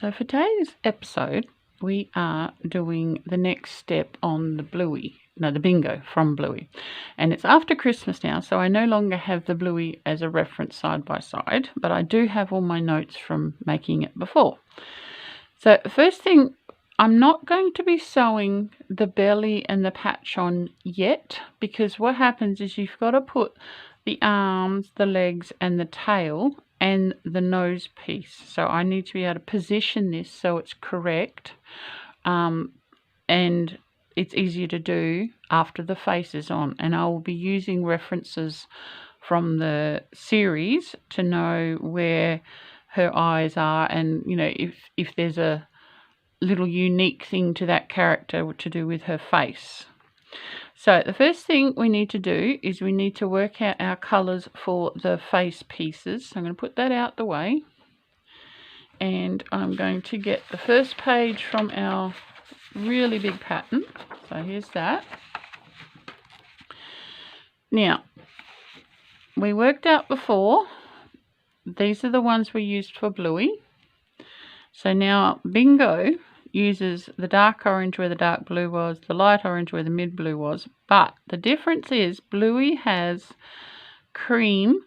So for today's episode, we are doing the next step on the the bingo from Bluey. And it's after Christmas now, so I no longer have the Bluey as a reference side by side, but I do have all my notes from making it before. So first thing, I'm not going to be sewing the belly and the patch on yet, because what happens is you've got to put the arms, the legs and the tail and the nose piece. So I need to be able to position this so it's correct, and it's easier to do after the face is on. And I will be using references from the series to know where her eyes are, and if there's a little unique thing to that character to do with her face. So the first thing we need to do is we need to work out our colours for the face pieces. So I'm going to put that out the way, and I'm going to get the first page from our really big pattern. So here's that. Now, we worked out before, these are the ones we used for Bluey. So now Bingo uses the dark orange where the dark blue was, the light orange where the mid blue was, but the difference is Bluey has cream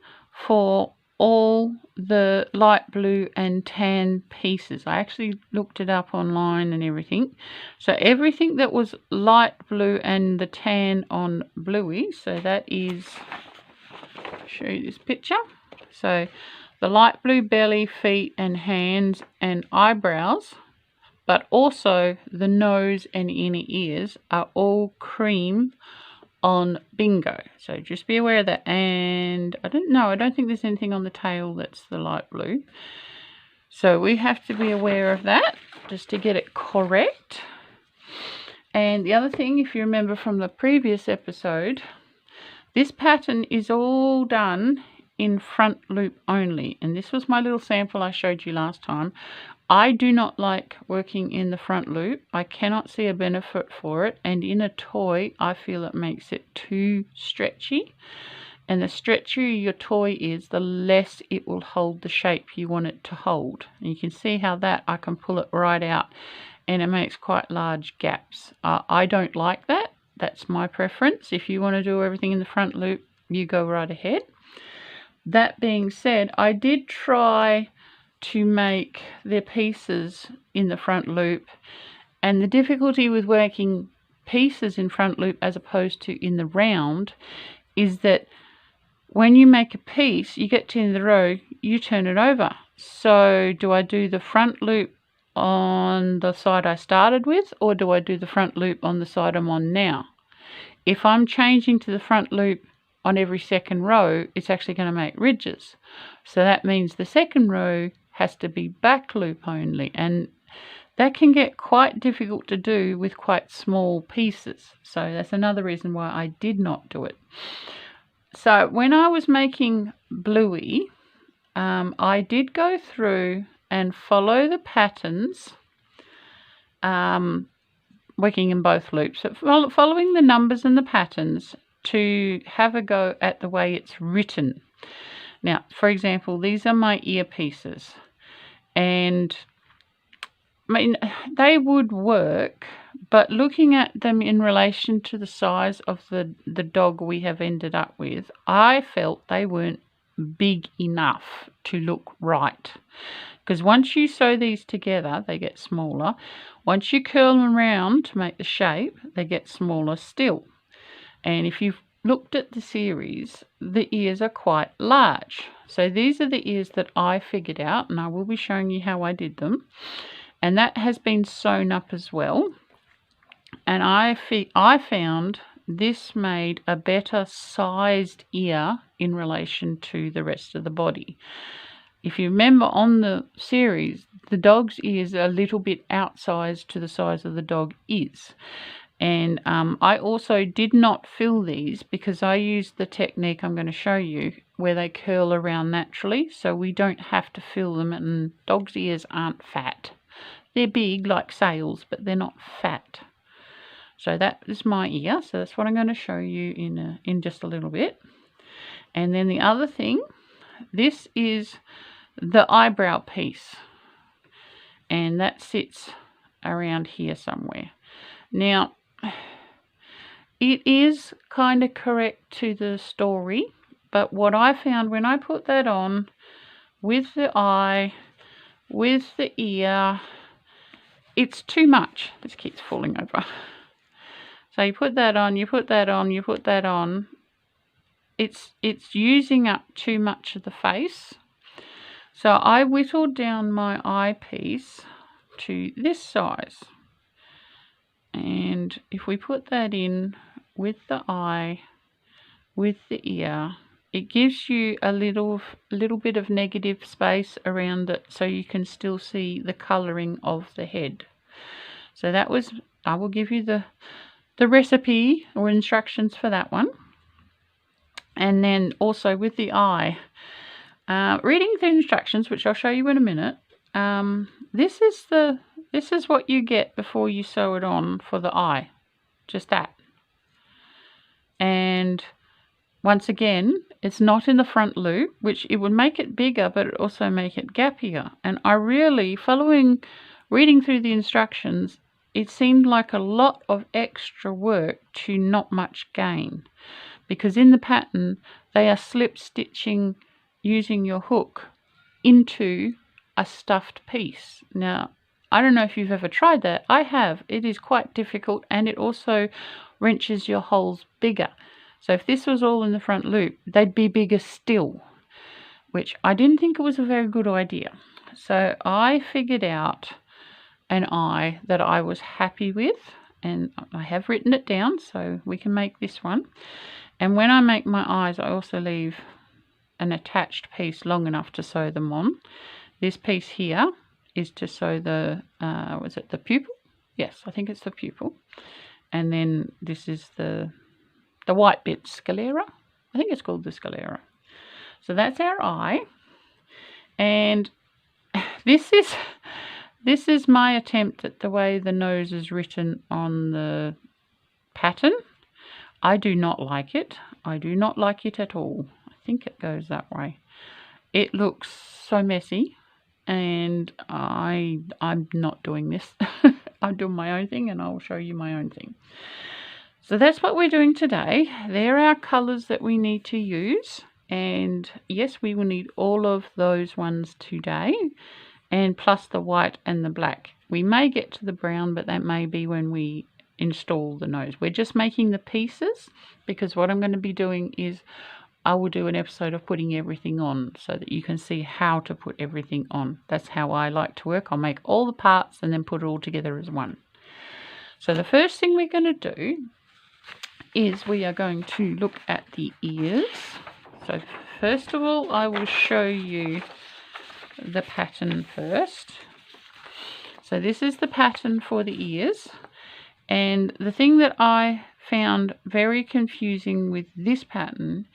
for all the light blue and tan pieces. I actually looked it up online and everything. So everything that was light blue and the tan on Bluey, so that is, I'll show you this picture. So the light blue belly, feet and hands and eyebrows, but also the nose and inner ears are all cream on Bingo. So just be aware of that. And I don't think there's anything on the tail that's the light blue. So we have to be aware of that just to get it correct. And the other thing, if you remember from the previous episode, this pattern is all done in front loop only, and this was my little sample I showed you last time. I do not like working in the front loop. I cannot see a benefit for it, and in a toy I feel it makes it too stretchy, and the stretchier your toy is, the less it will hold the shape you want it to hold. And you can see how that I can pull it right out and it makes quite large gaps. I don't like that. That's my preference. If you want to do everything in the front loop, you go right ahead. That being said, I did try to make the pieces in the front loop, and the difficulty with working pieces in front loop as opposed to in the round is that when you make a piece, you get to the end of the row, you turn it over. So do I do the front loop on the side I started with, or do I do the front loop on the side I'm on now? If I'm changing to the front loop on every second row, it's actually going to make ridges. So that means the second row has to be back loop only, and that can get quite difficult to do with quite small pieces. So that's another reason why I did not do it. So when I was making Bluey, I did go through and follow the patterns, working in both loops, following the numbers and the patterns to have a go at the way it's written. Now, for example, these are my ear pieces, and I mean, they would work, but looking at them in relation to the size of the dog we have ended up with, I felt they weren't big enough to look right. Because once you sew these together, they get smaller. Once you curl them around to make the shape, they get smaller still. And if you've looked at the series, the ears are quite large. So these are the ears that I figured out, and I will be showing you how I did them. And that has been sewn up as well. And I found this made a better sized ear in relation to the rest of the body. If you remember on the series, the dog's ears are a little bit outsized to the size of the dog is. And I also did not fill these because I used the technique I'm going to show you where they curl around naturally, so we don't have to fill them, and dogs' ears aren't fat. They're big like sails, but they're not fat. So that is my ear, so that's what I'm going to show you in just a little bit. And then the other thing, this is the eyebrow piece. and that sits around here somewhere. Now, it is kind of correct to the story, but what I found when I put that on with the eye, with the ear, it's too much. This keeps falling over. So you put that on, you put that on, you put that on. It's using up too much of the face. So I whittled down my eyepiece to this size. And if we put that in with the eye, with the ear, it gives you a little bit of negative space around it so you can still see the colouring of the head. So that was, I will give you the recipe or instructions for that one. And then also with the eye, reading the instructions, which I'll show you in a minute, this is what you get before you sew it on for the eye, just that. And once again, it's not in the front loop, which it would make it bigger, but it also make it gappier. And I really, reading through the instructions, it seemed like a lot of extra work to not much gain. Because in the pattern, they are slip stitching using your hook into a stuffed piece. Now, I don't know if you've ever tried that. I have. It is quite difficult, and it also wrenches your holes bigger. So if this was all in the front loop, they'd be bigger still, which I didn't think it was a very good idea. So I figured out an eye that I was happy with, and I have written it down so we can make this one. And when I make my eyes, I also leave an attached piece long enough to sew them on. This piece here is to sew the, was it the pupil? Yes, I think it's the pupil. And then this is the white bit, sclera. I think it's called the sclera. So that's our eye. And this is my attempt at the way the nose is written on the pattern. I do not like it. I do not like it at all. I think it goes that way. It looks so messy, and I'm not doing this. I'm doing my own thing, and I'll show you my own thing. So that's what we're doing today. There are colours that we need to use, and yes, we will need all of those ones today, and plus the white and the black. We may get to the brown, but that may be when we install the nose. We're just making the pieces, because what I'm going to be doing is I will do an episode of putting everything on so that you can see how to put everything on. That's how I like to work. I'll make all the parts and then put it all together as one. So the first thing we're going to do is we are going to look at the ears. So first of all, I will show you the pattern first. So this is the pattern for the ears. And the thing that I found very confusing with this pattern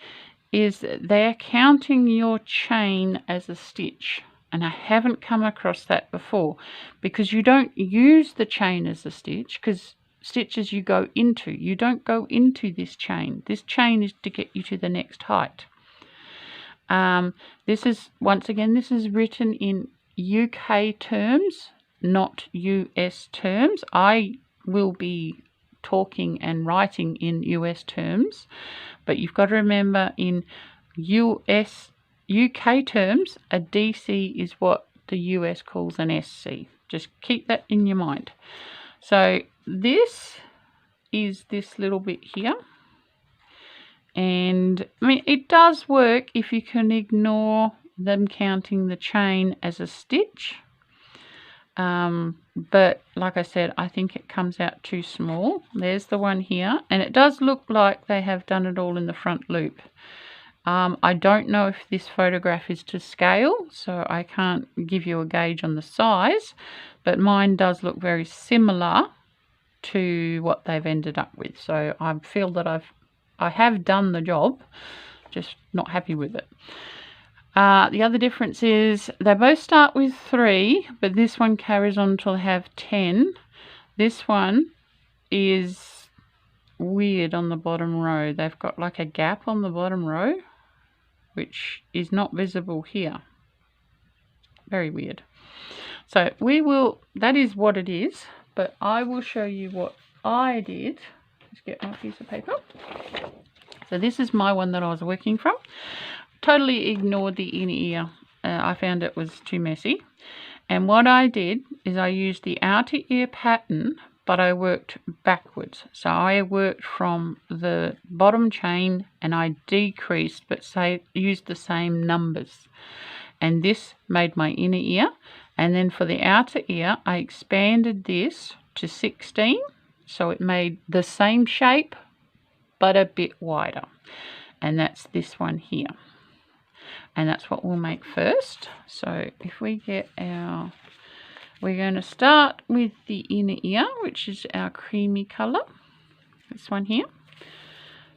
is that they're counting your chain as a stitch. And I haven't come across that before, because you don't use the chain as a stitch, because stitches you go into. You don't go into this chain. This chain is to get you to the next height. This is, once again, this is written in UK terms, not US terms. I will be talking and writing in US terms, but you've got to remember in UK terms, a DC is what the US calls an SC. Just keep that in your mind. So this is this little bit here, and I mean, it does work if you can ignore them counting the chain as a stitch. But like I said, I think it comes out too small. There's the one here, and it does look like they have done it all in the front loop. I don't know if this photograph is to scale, so I can't give you a gauge on the size, but mine does look very similar to what they've ended up with. So I feel that I have done the job, just not happy with it. The other difference is they both start with 3, but this one carries on till they have 10. This one is weird on the bottom row. They've got like a gap on the bottom row, which is not visible here. Very weird. So that is what it is, but I will show you what I did. Let's get my piece of paper. So this is my one that I was working from. Totally ignored the inner ear. I found it was too messy. And what I did is I used the outer ear pattern, but I worked backwards. So I worked from the bottom chain and I decreased, but used the same numbers. And this made my inner ear. And then for the outer ear, I expanded this to 16. So it made the same shape, but a bit wider. And that's this one here. And that's what we'll make first. So if we get our, we're going to start with the inner ear, which is our creamy colour, this one here.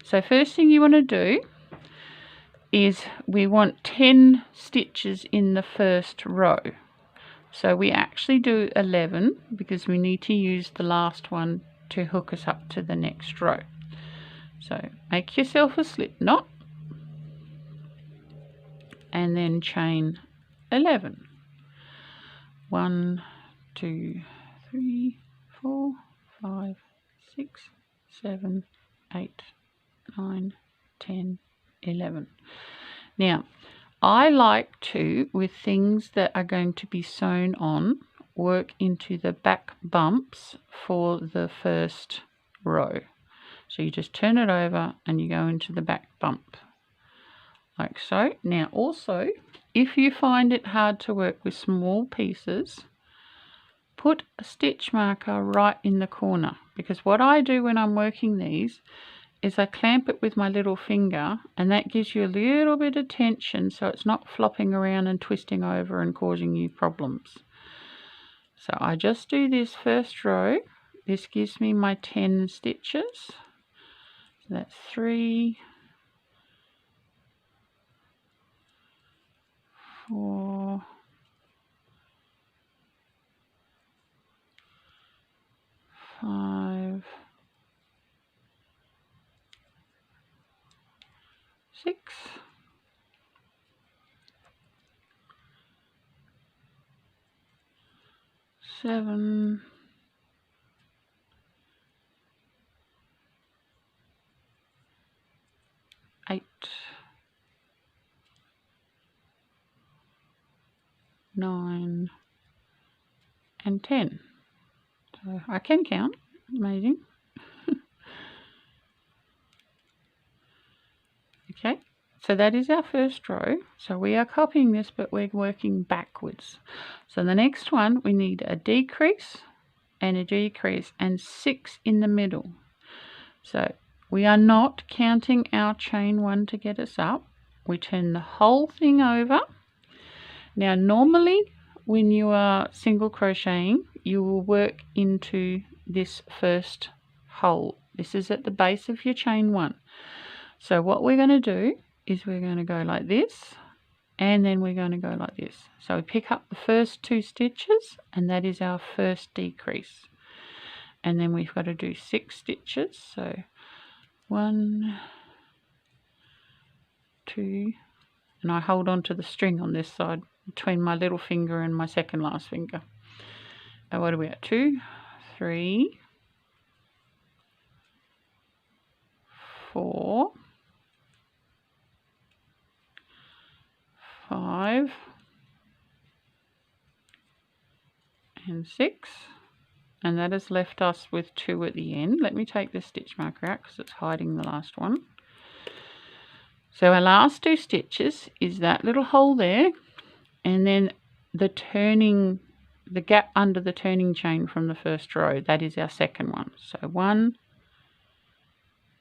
So first thing you want to do is we want 10 stitches in the first row. So we actually do 11 because we need to use the last one to hook us up to the next row. So make yourself a slip knot and then chain 11. 1, 2, 3, 4, 5, 6, 7, 8, 9, 10, 11. Now, I like to, with things that are going to be sewn on, work into the back bumps for the first row. So you just turn it over and you go into the back bump, like so. Now also, if you find it hard to work with small pieces, put a stitch marker right in the corner, because what I do when I'm working these is I clamp it with my little finger, and that gives you a little bit of tension so it's not flopping around and twisting over and causing you problems. So I just do this first row. This gives me my 10 stitches. So that's 3, 4, 5, 6, 7, 8, 9, and 10. So I can count. Amazing. Okay, so that is our first row. So we are copying this, but we're working backwards. So the next one, we need a decrease and a decrease and 6 in the middle. So we are not counting our chain 1 to get us up. We turn the whole thing over. Now normally when you are single crocheting, you will work into this first hole. This is at the base of your chain 1. So what we're going to do is we're going to go like this, and then we're going to go like this. So we pick up the first 2 stitches, and that is our first decrease. And then we've got to do 6 stitches. So 1, 2, and I hold on to the string on this side between my little finger and my second last finger. And what are we at? 2, 3, 4, 5, and 6, and that has left us with 2 at the end. Let me take the stitch marker out because it's hiding the last one. So our last 2 stitches is that little hole there, and then the turning, the gap under the turning chain from the first row. That is our second one. So 1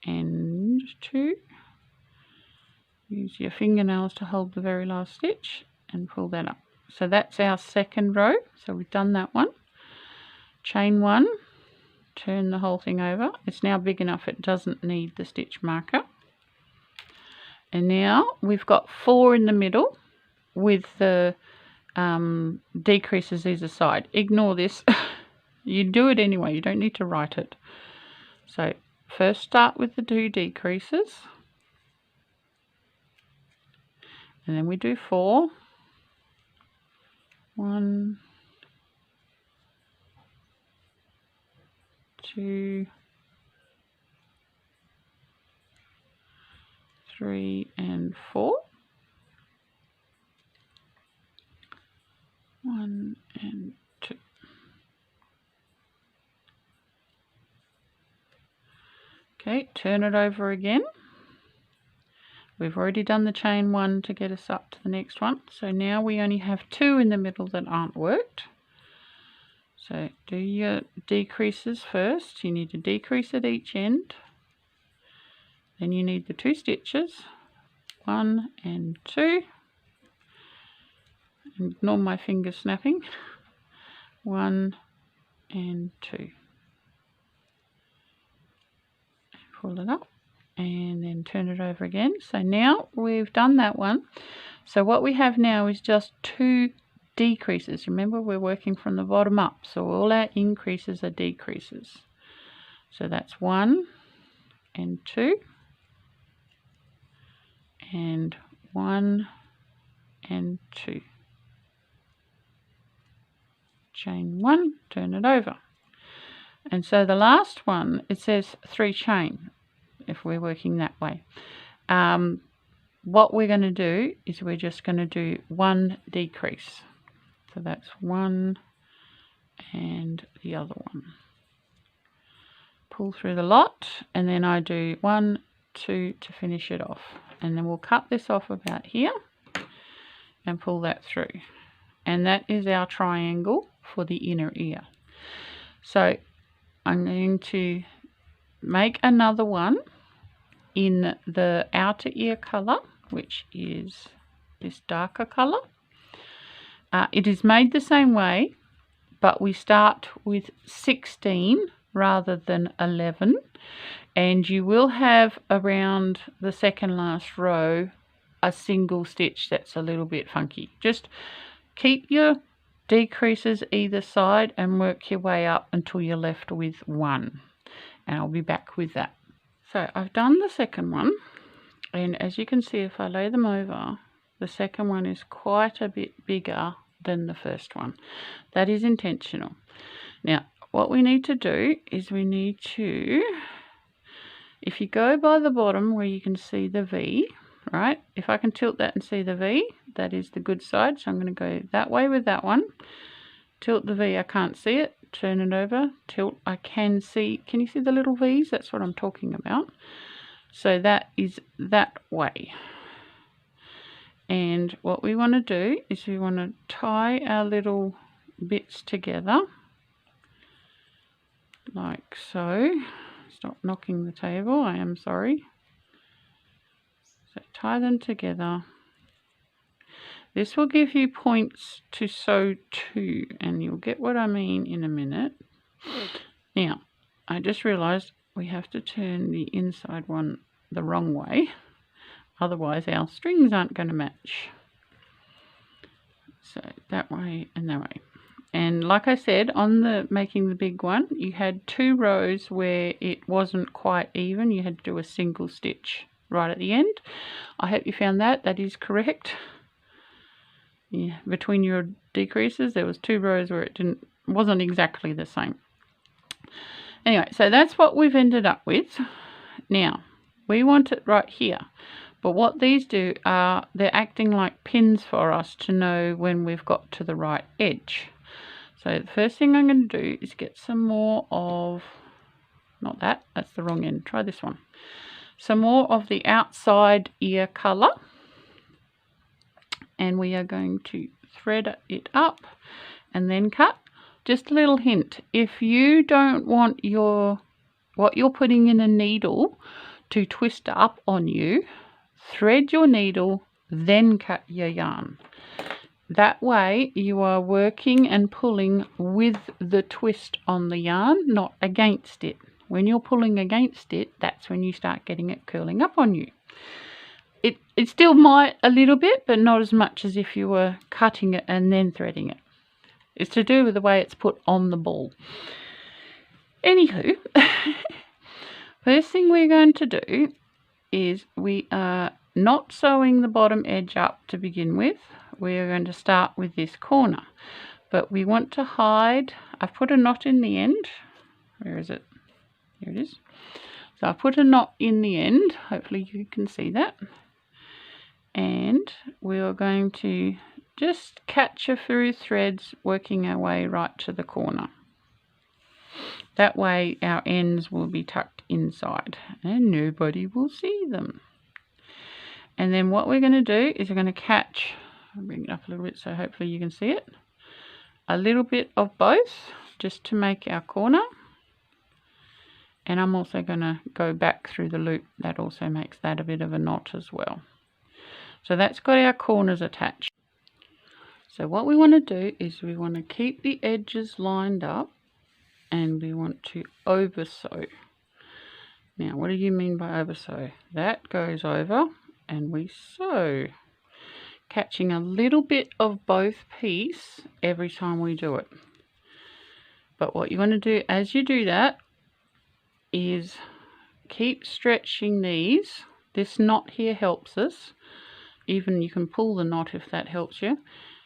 and 2. Use your fingernails to hold the very last stitch and pull that up. So that's our second row. So we've done that one. Chain 1, turn the whole thing over. It's now big enough it doesn't need the stitch marker. And now we've got 4 in the middle with the decreases either side. Ignore this. You do it anyway. You don't need to write it. So first start with the 2 decreases. And then we do 4. 1, 2, 3 and 4. 1 and 2. Okay, turn it over again. We've already done the chain 1 to get us up to the next one. So now we only have 2 in the middle that aren't worked. So do your decreases first. You need to decrease at each end. Then you need the 2 stitches, 1 and 2. Ignore my finger snapping. 1 and 2. Pull it up and then turn it over again. So now we've done that one. So what we have now is just 2 decreases. Remember, we're working from the bottom up, so all our increases are decreases. So that's 1 and 2 and 1 and 2. Chain 1, turn it over. And so the last one, it says 3 chain if we're working that way. What we're going to do is we're just going to do 1 decrease. So that's 1 and the other one. Pull through the lot, and then I do 1, 2 to finish it off. And then we'll cut this off about here and pull that through. And that is our triangle for the inner ear. So I'm going to make another one in the outer ear color, which is this darker color. It is made the same way, but we start with 16 rather than 11, and you will have around the second last row a single stitch that's a little bit funky. Just keep your decreases either side and work your way up until you're left with 1, and I'll be back with that. So I've done the second one, and as you can see, if I lay them over, the second one is quite a bit bigger than the first one. That is intentional. Now what we need to do is we need to, if you go by the bottom where you can see the V, right, if I can tilt that and see the V, that is the good side. So I'm going to go that way with that one, tilt the V, I can't see it, turn it over, tilt, I can see, can you see the little V's? That's what I'm talking about. So that is that way. And what we want to do is we want to tie our little bits together like so. Stop knocking the table, I am sorry. So tie them together. This will give you points to sew to, and you'll get what I mean in a minute. Now, I just realized we have to turn the inside one the wrong way, otherwise our strings aren't going to match. So that way and that way. And like I said, on the making the big one, you had 2 rows where it wasn't quite even. You had to do a single stitch right at the end. I hope you found that. That is correct. Yeah, between your decreases, there was 2 rows where it wasn't exactly the same. Anyway, so that's what we've ended up with. Now, we want it right here. But what these do are, they're acting like pins for us to know when we've got to the right edge. So the first thing I'm going to do is get some more of, not that, that's the wrong end, try this one. Some more of the outside ear colour. And we are going to thread it up and then cut. Just a little hint, if you don't want what you're putting in a needle to twist up on you, thread your needle, then cut your yarn. That way you are working and pulling with the twist on the yarn, not against it. When you're pulling against it, that's when you start getting it curling up on you. It still might a little bit, but not as much as if you were cutting it and then threading it. It's to do with the way it's put on the ball. Anywho, first thing we're going to do is we are not sewing the bottom edge up to begin with. We are going to start with this corner, but we want to hide. I've put a knot in the end. Where is it? There it is. So I put a knot in the end, hopefully you can see that. And we are going to just catch a few threads, working our way right to the corner. That way our ends will be tucked inside and nobody will see them. And then what we're going to do is we're going to catch, I'll bring it up a little bit so hopefully you can see it, a little bit of both just to make our corner. And I'm also going to go back through the loop. That also makes that a bit of a knot as well. So that's got our corners attached. So what we want to do is we want to keep the edges lined up and we want to over sew. Now what do you mean by over sew? That goes over and we sew, catching a little bit of both piece every time we do it. But what you want to do as you do that is keep stretching these. This knot here helps us. Even you can pull the knot if that helps you,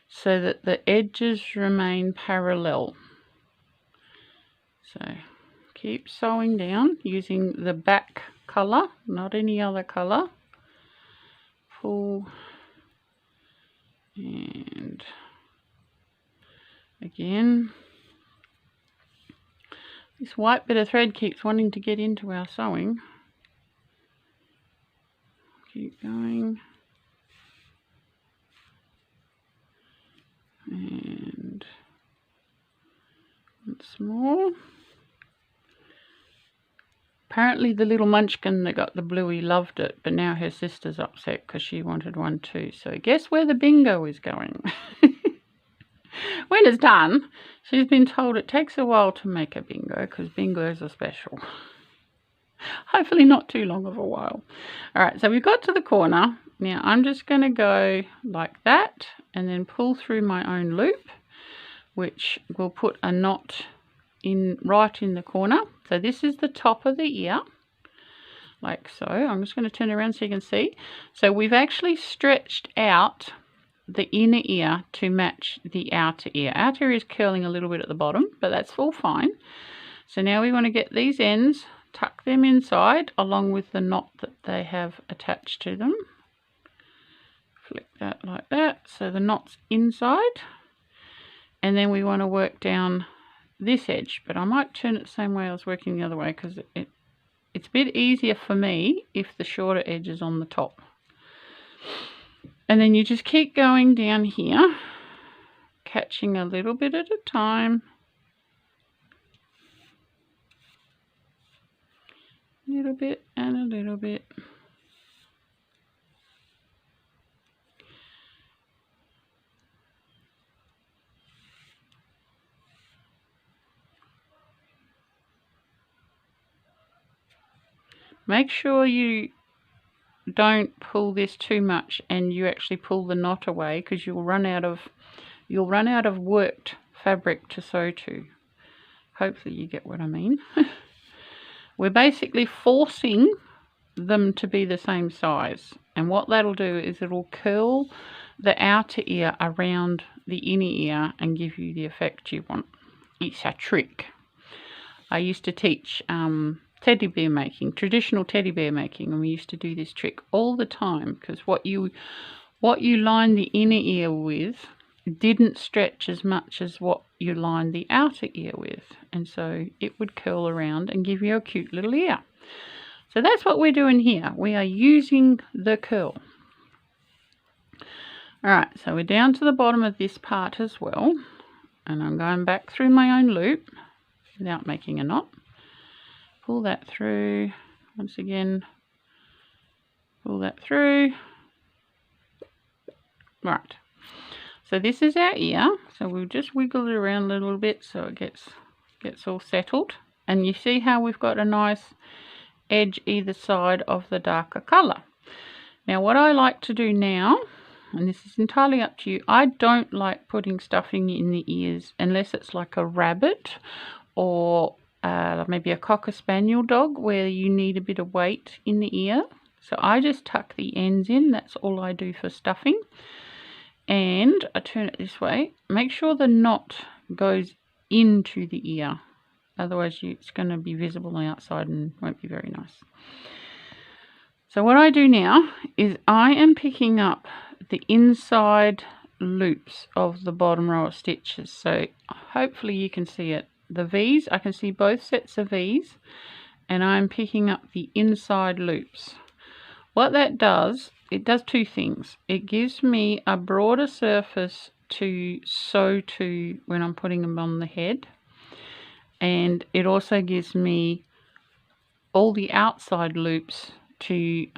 so that the edges remain parallel. So keep sewing down using the back colour, not any other colour. Pull and again. This white bit of thread keeps wanting to get into our sewing. Keep going. And once more. Apparently the little munchkin that got the Bluey loved it, but now her sister's upset because she wanted one too. So guess where the bingo is going? When it's done, she's been told it takes a while to make a bingo because bingos are special. Hopefully not too long of a while. Alright, so we've got to the corner. Now I'm just going to go like that and then pull through my own loop, which will put a knot in right in the corner. So this is the top of the ear, like so. I'm just going to turn around so you can see. So we've actually stretched out the inner ear to match the outer ear. Outer ear is curling a little bit at the bottom, but that's all fine. So now we want to get these ends, tuck them inside along with the knot that they have attached to them. Flick that like that, so the knot's inside. And then we want to work down this edge, but I might turn it the same way I was working the other way because it's a bit easier for me if the shorter edge is on the top. And then you just keep going down here, catching a little bit at a time. A little bit and a little bit. Make sure you don't pull this too much and you actually pull the knot away, because you'll run out of worked fabric to sew to. Hopefully you get what I mean. We're basically forcing them to be the same size, and what that'll do is it'll curl the outer ear around the inner ear and give you the effect you want. It's a trick. I used to teach teddy bear making, traditional teddy bear making, and we used to do this trick all the time, because what you line the inner ear with didn't stretch as much as what you lined the outer ear with, and so it would curl around and give you a cute little ear. So that's what we're doing here. We are using the curl. Alright, so we're down to the bottom of this part as well, and I'm going back through my own loop without making a knot. Pull that through, once again, pull that through. Right, so this is our ear, so we'll just wiggle it around a little bit so it gets all settled. And you see how we've got a nice edge either side of the darker colour. Now what I like to do now, and this is entirely up to you, I don't like putting stuffing in the ears unless it's like a rabbit or maybe a Cocker Spaniel dog where you need a bit of weight in the ear. So I just tuck the ends in. That's all I do for stuffing. And I turn it this way. Make sure the knot goes into the ear. otherwise it's going to be visible on the outside and won't be very nice. So what I do now is I am picking up the inside loops of the bottom row of stitches. So hopefully you can see it. The V's, I can see both sets of V's, and I'm picking up the inside loops. What that does, it does two things. It gives me a broader surface to sew to when I'm putting them on the head, and it also gives me all the outside loops to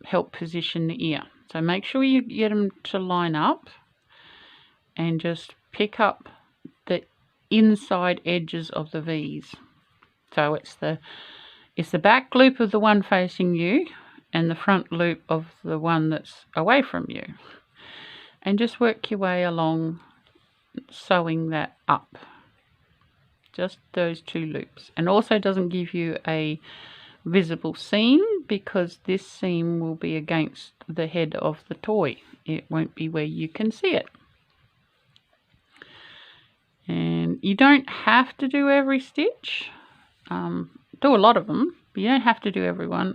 help position the ear. So make sure you get them to line up and just pick up the inside edges of the V's. So it's the back loop of the one facing you and the front loop of the one that's away from you. And just work your way along sewing that up. Just those two loops. And also doesn't give you a visible seam because this seam will be against the head of the toy. It won't be where you can see it. And you don't have to do every stitch. Do a lot of them, but you don't have to do every one.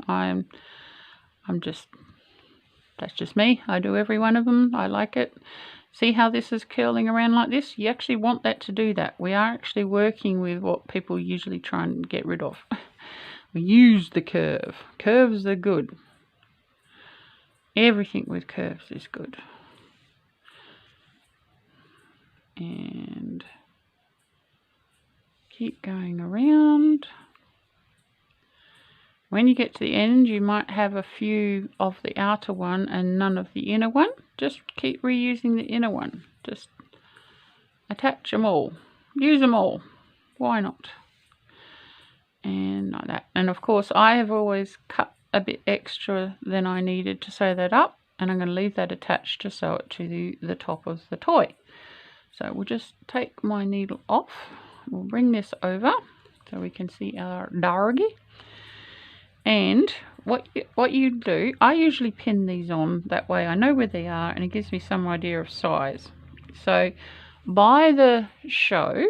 That's just me. I do every one of them. I like it. See how this is curling around like this? You actually want that to do that. We are actually working with what people usually try and get rid of. We use the curve. Curves are good. Everything with curves is good. And keep going around. When you get to the end, you might have a few of the outer one and none of the inner one. Just keep reusing the inner one. Just attach them all. Use them all. Why not? And like that. And of course, I have always cut a bit extra than I needed to sew that up. And I'm going to leave that attached to sew it to the top of the toy. So we'll just take my needle off. We'll bring this over so we can see our doggy. And what you do, I usually pin these on, that way I know where they are and it gives me some idea of size. So by the show,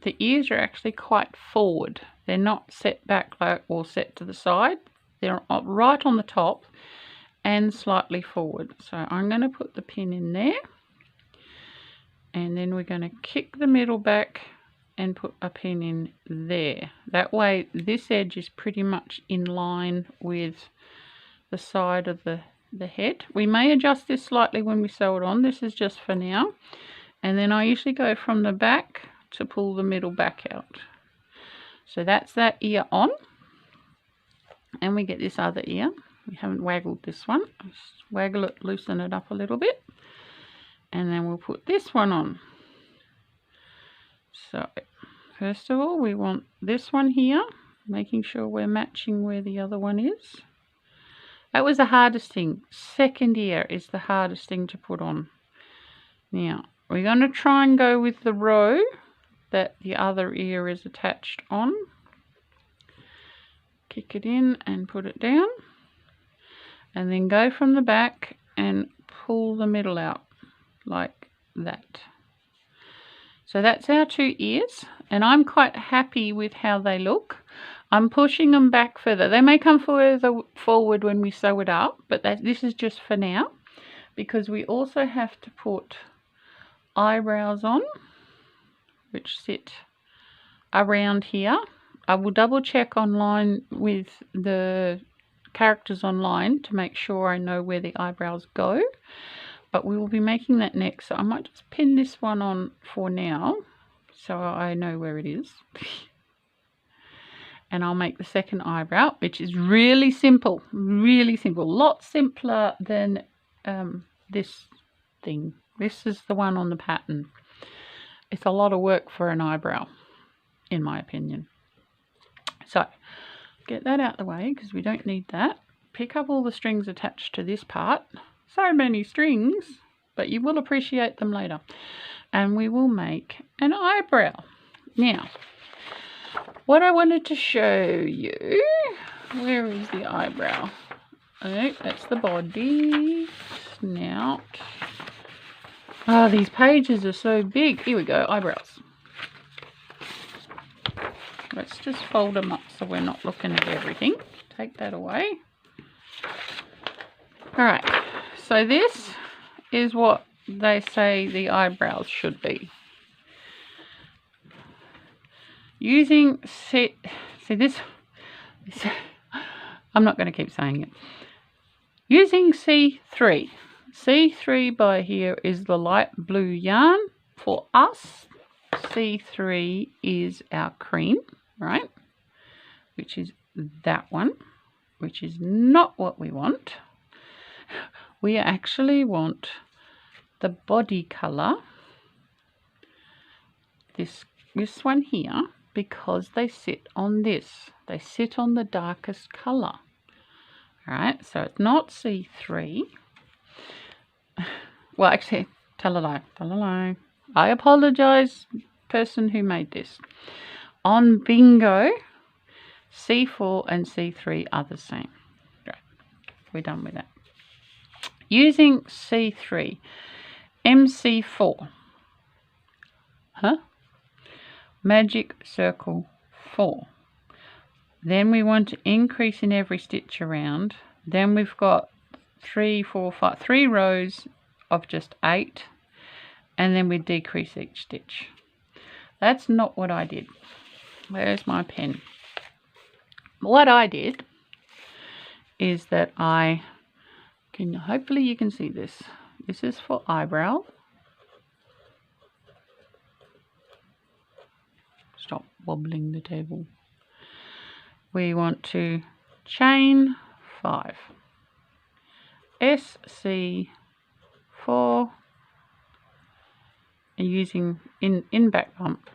the ears are actually quite forward. They're not set back like or set to the side. They're right on the top and slightly forward. So I'm going to put the pin in there, and then we're going to kick the middle back and put a pin in there. That way this edge is pretty much in line with the side of the head. We may adjust this slightly when we sew it on. This is just for now. And then I usually go from the back to pull the middle back out. So that's that ear on. And we get this other ear. We haven't waggled this one. Just waggle it, loosen it up a little bit. And then we'll put this one on. So first of all, we want this one here, making sure we're matching where the other one is. That was the hardest thing. Second ear is the hardest thing to put on. Now, we're going to try and go with the row that the other ear is attached on. Kick it in and put it down. And then go from the back and pull the middle out like that. So that's our two ears, and I'm quite happy with how they look. I'm pushing them back further. They may come further forward when we sew it up, but this is just for now, because we also have to put eyebrows on, which sit around here. I will double check online with the characters online to make sure I know where the eyebrows go. But we will be making that next, so I might just pin this one on for now so I know where it is. And I'll make the second eyebrow, which is really simple, lots simpler than this thing. This is the one on the pattern. It's a lot of work for an eyebrow, in my opinion. So get that out of the way because we don't need that. Pick up all the strings attached to this part. So many strings, but you will appreciate them later. And we will make an eyebrow. Now, what I wanted to show you, where is the eyebrow? Oh, that's the body, snout. Oh, these pages are so big. Here we go, eyebrows. Let's just fold them up so we're not looking at everything. Take that away. Alright, so this is what they say the eyebrows should be. Using this, I'm not going to keep saying it. Using C3. C3 by here is the light blue yarn. For us, C3 is our cream, right? Which is that one, which is not what we want. We actually want the body colour, this one here, because they sit on this. They sit on the darkest colour. Alright, so it's not C3. Well, actually, tell a lie. I apologise, person who made this. On Bingo, C4 and C3 are the same. Right, we're done with that. Using C3, MC4. Magic circle 4. Then we want to increase in every stitch around. Then we've got 3 rows of just 8, and then we decrease each stitch. That's not what I did. Where's my pen? What I did is that hopefully you can see this. This is for eyebrow. Stop wobbling the table. We want to chain 5. SC4, and using in back bump.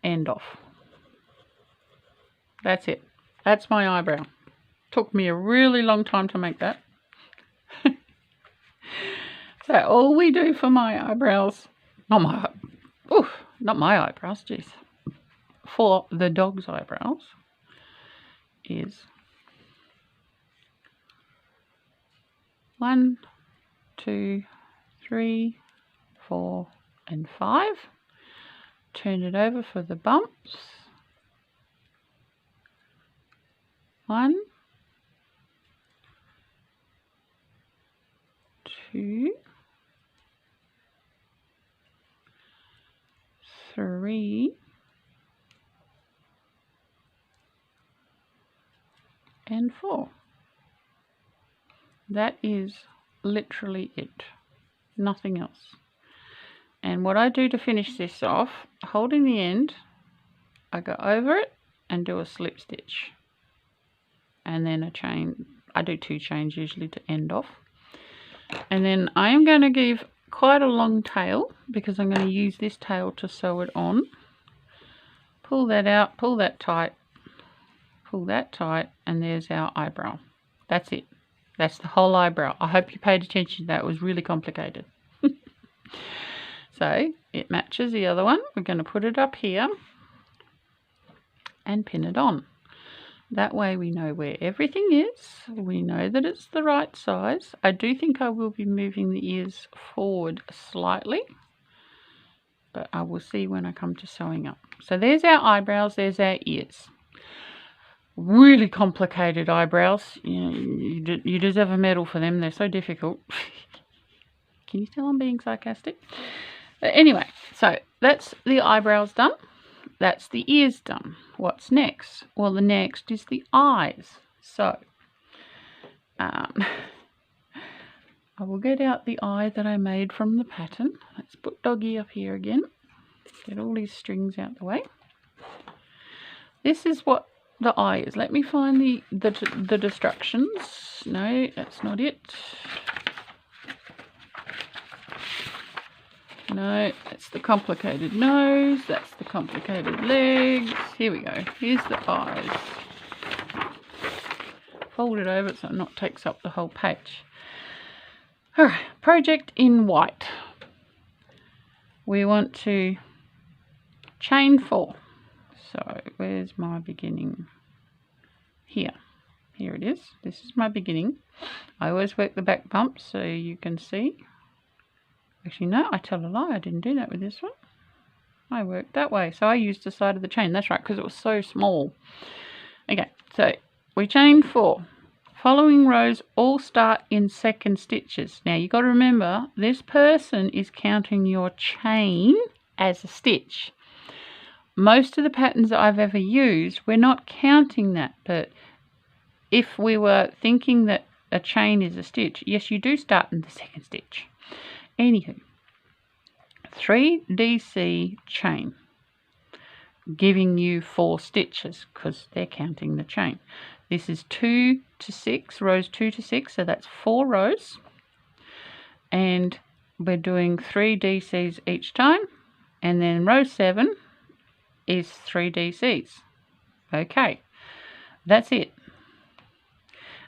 End off. That's it. That's my eyebrow. Took me a really long time to make that. So all we do for my eyebrows, not my eyebrows, jeez. For the dog's eyebrows is 1, 2, 3, 4, and 5. Turn it over for the bumps. 1, 2, 3, and 4. That is literally it. Nothing else. And what I do to finish this off, holding the end, I go over it and do a slip stitch. And then a chain. I do 2 chains usually to end off. And then I am going to give quite a long tail because I'm going to use this tail to sew it on. Pull that out, pull that tight, and there's our eyebrow. That's it. That's the whole eyebrow. I hope you paid attention to that. It was really complicated. So it matches the other one. We're going to put it up here and pin it on. That way we know where everything is. We know that it's the right size. I do think I will be moving the ears forward slightly, but I will see when I come to sewing up. So there's our eyebrows, there's our ears. Really complicated eyebrows. You deserve a medal for them. They're so difficult. Can you tell I'm being sarcastic? But anyway, so that's the eyebrows done. That's the ears done. What's next? Well, the next is the eyes. So, I will get out the eye that I made from the pattern. Let's put Doggy up here again. Get all these strings out the way. This is what the eye is. Let me find the distractions. No, that's not it. No, that's the complicated nose, that's the complicated legs. Here we go. Here's the eyes. Fold it over so it not takes up the whole page. Alright, project in white. We want to chain 4. So where's my beginning? Here. Here it is. This is my beginning. I always work the back bump so you can see. Actually, no, I tell a lie. I didn't do that with this one. I worked that way. So I used the side of the chain. That's right, because it was so small. Okay, so we chain 4. Following rows all start in second stitches. Now, you've got to remember, this person is counting your chain as a stitch. Most of the patterns that I've ever used, we're not counting that. But if we were thinking that a chain is a stitch, yes, you do start in the second stitch. Anywho, 3 DC chain, giving you 4 stitches because they're counting the chain. This is 2 to 6, rows 2 to 6, so that's 4 rows. And we're doing 3 DCs each time. And then row 7 is 3 DCs. Okay, that's it.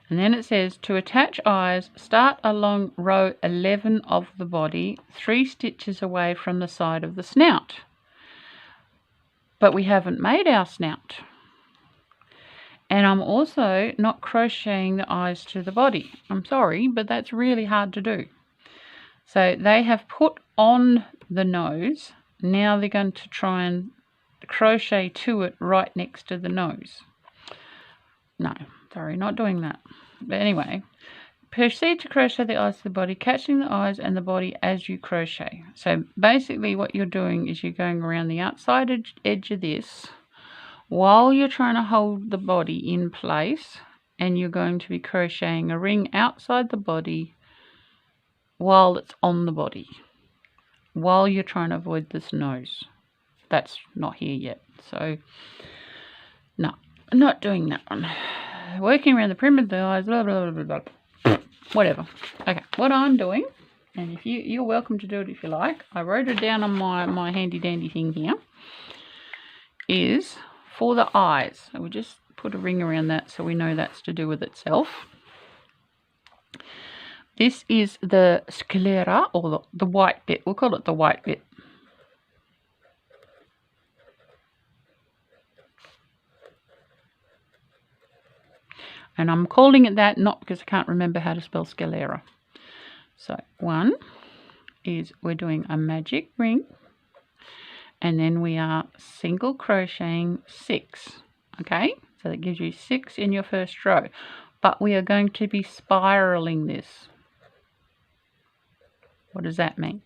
And then it says, to attach eyes, start along row 11 of the body, 3 stitches away from the side of the snout. But we haven't made our snout. And I'm also not crocheting the eyes to the body. I'm sorry, but that's really hard to do. So they have put on the nose. Now they're going to try and crochet to it right next to the nose. No, sorry, not doing that. But anyway, proceed to crochet the eyes to the body, catching the eyes and the body as you crochet. So basically what you're doing is you're going around the outside edge of this while you're trying to hold the body in place, and you're going to be crocheting a ring outside the body while it's on the body, while you're trying to avoid this nose. That's not here yet, so no, I'm not doing that one. Working around the perimeter of the eyes, blah, blah, blah, blah, blah. Whatever. Okay, what I'm doing, and if you're welcome to do it if you like, I wrote it down on my handy dandy thing here, is for the eyes. So we just put a ring around that so we know that's to do with itself. This is the sclera, or the white bit. We'll call it the white bit. And I'm calling it that not because I can't remember how to spell sclera. So 1 is we're doing a magic ring, and then we are single crocheting 6. Okay, so that gives you 6 in your first row. But we are going to be spiraling this. What does that mean?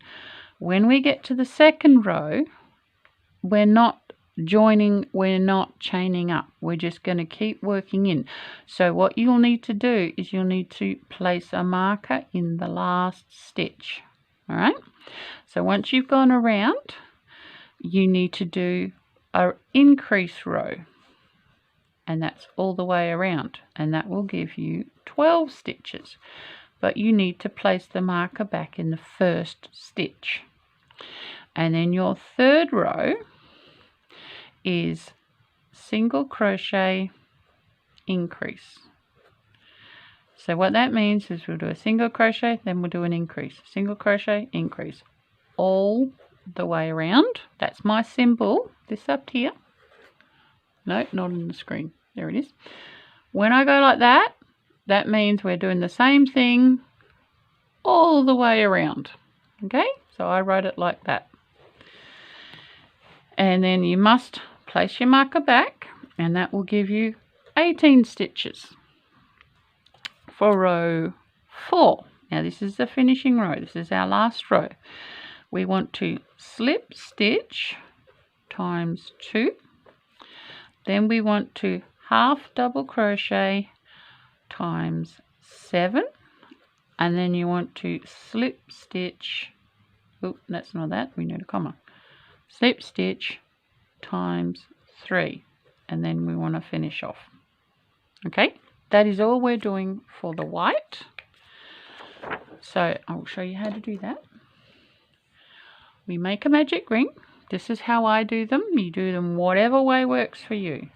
When we get to the second row, we're not joining, we're not chaining up. We're just going to keep working in. So what you'll need to do is you'll need to place a marker in the last stitch. All right? So once you've gone around, you need to do an increase row. And that's all the way around. And that will give you 12 stitches. But you need to place the marker back in the first stitch. And then your third row is single crochet increase. So what that means is we'll do a single crochet, then we'll do an increase. Single crochet, increase. All the way around. That's my symbol. This up here. No, not on the screen. There it is. When I go like that, that means we're doing the same thing all the way around. Okay, so I wrote it like that. And then you must place your marker back, and that will give you 18 stitches for row 4. Now this is the finishing row. This is our last row. We want to slip stitch times 2. Then we want to half double crochet times 7. And then you want to slip stitch, oh, that's not that, we need a comma. Slip stitch times 3, and then we want to finish off. Okay, that is all we're doing for the white. So I'll show you how to do that. We make a magic ring. This is how I do them. You do them whatever way works for you.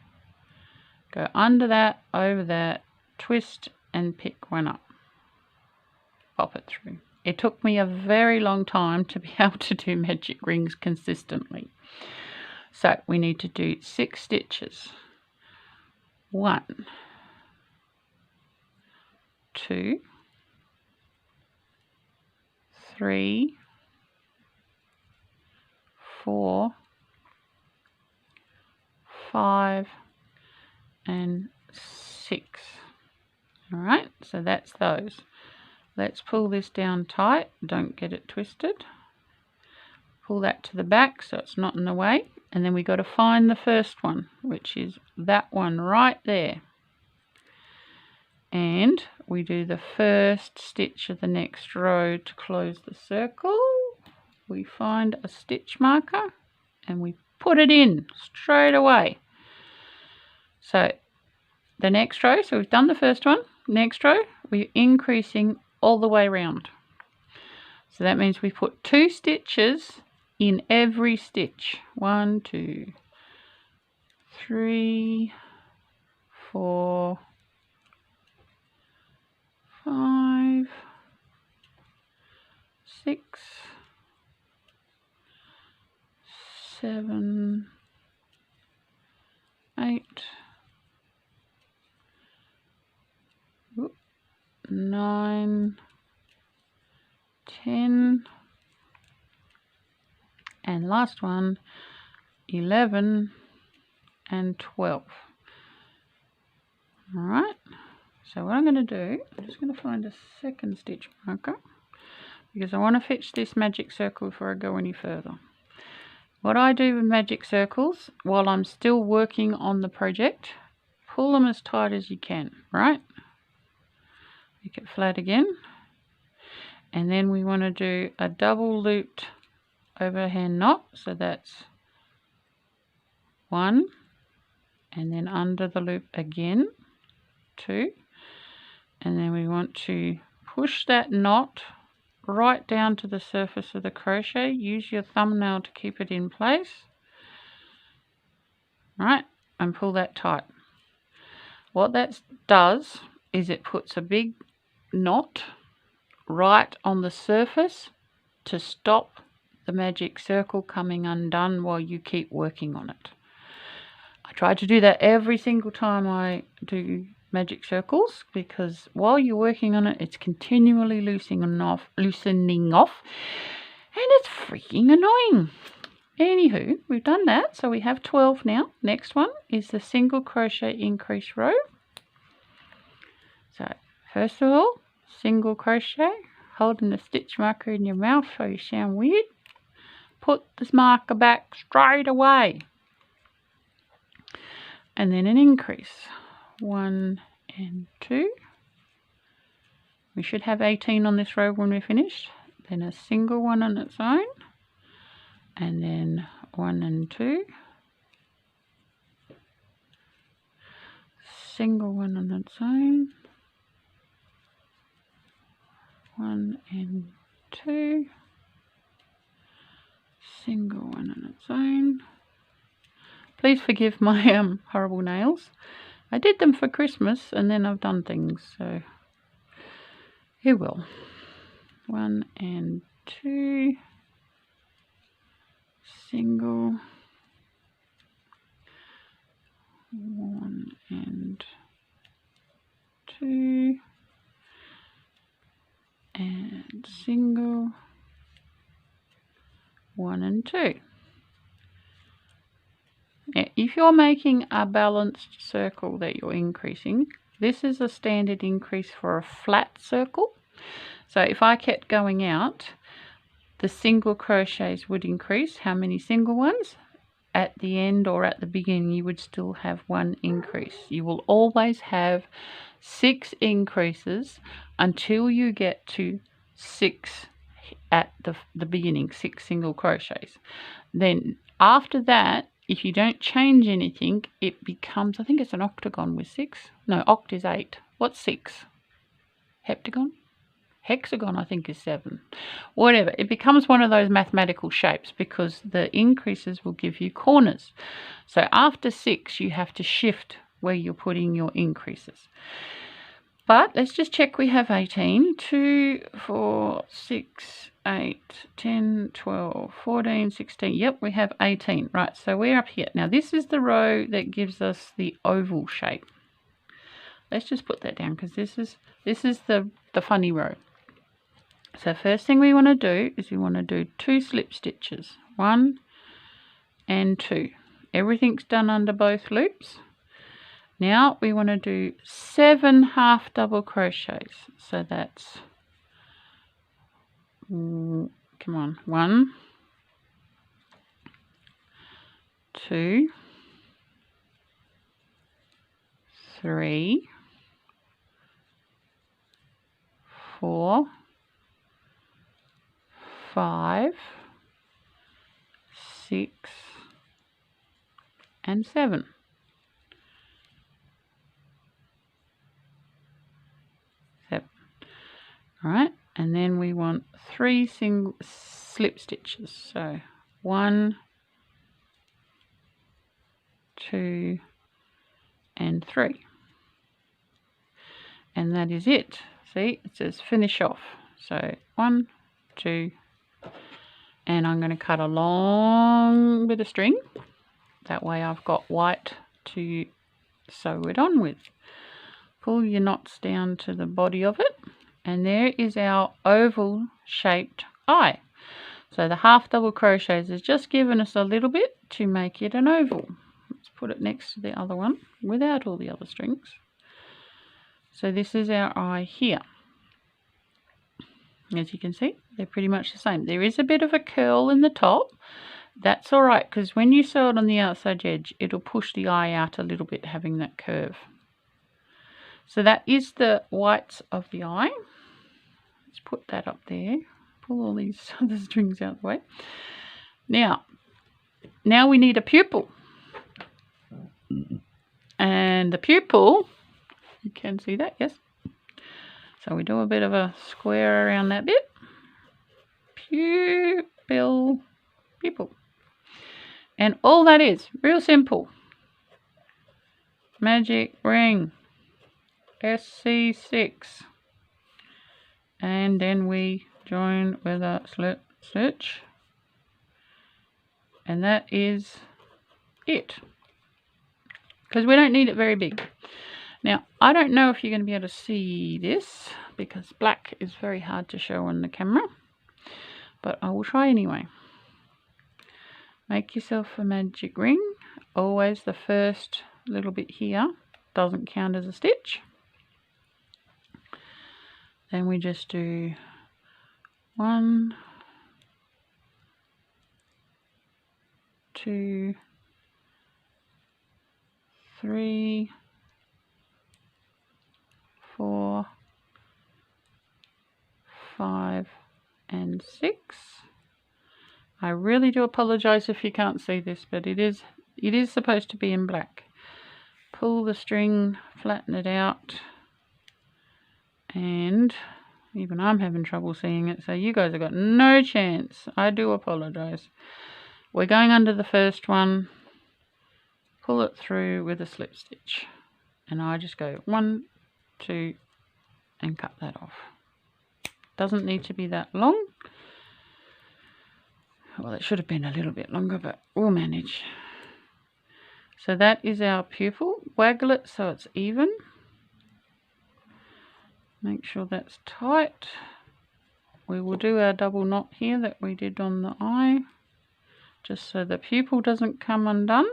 Go under that, over that, twist and pick one up. Pop it through. It took me a very long time to be able to do magic rings consistently. So we need to do 6 stitches. 1, 2, 3, 4, 5 and 6. Alright, so that's those. Let's pull this down tight, don't get it twisted. Pull that to the back so it's not in the way, and then we got to find the first one, which is that one right there. And we do the first stitch of the next row to close the circle. We find a stitch marker and we put it in straight away. So the next row, so we've done the first one, next row we're increasing all the way around. So that means we put 2 stitches in every stitch. 1, 2, 3, 4, 5, 6, 7, 8, 9, 10, and last one 11 and 12. Alright, so what I'm going to do, I'm just going to find a second stitch marker because I want to fetch this magic circle before I go any further. What I do with magic circles while I'm still working on the project, pull them as tight as you can, right? Make it flat again, and then we want to do a double looped overhand knot, so that's 1, and then under the loop again 2, and then we want to push that knot right down to the surface of the crochet. Use your thumbnail to keep it in place, right, and pull that tight. What that does is it puts a big knot right on the surface to stop the magic circle coming undone while you keep working on it. I try to do that every single time I do magic circles because while you're working on it, it's continually loosening off, and it's freaking annoying. Anywho, we've done that, so we have 12 now. Next one is the single crochet increase row. So first of all, single crochet, holding the stitch marker in your mouth so you sound weird. Put this marker back straight away. And then an increase. 1 and 2. We should have 18 on this row when we're finished. Then a single one on its own. And then 1 and 2. Single one on its own. 1 and 2, single one on its own. Please forgive my horrible nails. I did them for Christmas and then I've done things, so you will. 1 and 2, single, 1 and 2, and single, 1 and 2. Now, if you're making a balanced circle that you're increasing, this is a standard increase for a flat circle. So if I kept going out, the single crochets would increase. How many single ones? At the end or at the beginning, you would still have 1 increase. You will always have 6 increases until you get to 6 at the beginning, 6 single crochets. Then after that, if you don't change anything, it becomes, I think it's an octagon with 6. No, oct is 8. What's 6? Heptagon? Hexagon, I think, is 7. Whatever. It becomes one of those mathematical shapes because the increases will give you corners. So after 6, you have to shift where you're putting your increases. But let's just check we have 18. 2, 4, 6, 8, 10, 12, 14, 16. Yep, we have 18. Right, so we're up here. Now, this is the row that gives us the oval shape. Let's just put that down because this is the funny row. So first thing we want to do is we want to do 2 slip stitches. 1, and 2. Everything's done under both loops. Now we want to do 7 half double crochets. So that's, come on, 1, 2, 3, 4, 5, 6, and 7. Alright, and then we want 3 single slip stitches. So 1, 2, and 3. And that is it. See, it says finish off. So 1, 2, and I'm going to cut a long bit of string. That way I've got white to sew it on with. Pull your knots down to the body of it, and there is our oval shaped eye. So the half double crochets has just given us a little bit to make it an oval. Let's put it next to the other one without all the other strings. So this is our eye here. As you can see, they're pretty much the same. There is a bit of a curl in the top. That's all right, because when you sew it on the outside edge, it'll push the eye out a little bit, having that curve. So that is the whites of the eye. Let's put that up there. Pull all these other strings out of the way. Now we need a pupil. And the pupil, you can see that, yes? So we do a bit of a square around that bit. Pupil. And all that is, real simple. Magic ring. SC6. And then we join with a slip stitch. And that is it. Because we don't need it very big. Now, I don't know if you're going to be able to see this, because black is very hard to show on the camera, but I will try anyway. Make yourself a magic ring. Always the first little bit here doesn't count as a stitch. Then we just do 1, 2, 3, 4, 5, and 6. I really do apologize if you can't see this, but it is supposed to be in black. Pull the string, flatten it out, and even I'm having trouble seeing it, so you guys have got no chance. I do apologize. We're going under the first one, pull it through with a slip stitch, and I just go 1, 2, and cut that off. Doesn't need to be that long. Well, it should have been a little bit longer, but we'll manage. So that is our pupil. Waggle it so it's even. Make sure that's tight. We will do our double knot here that we did on the eye, just so the pupil doesn't come undone.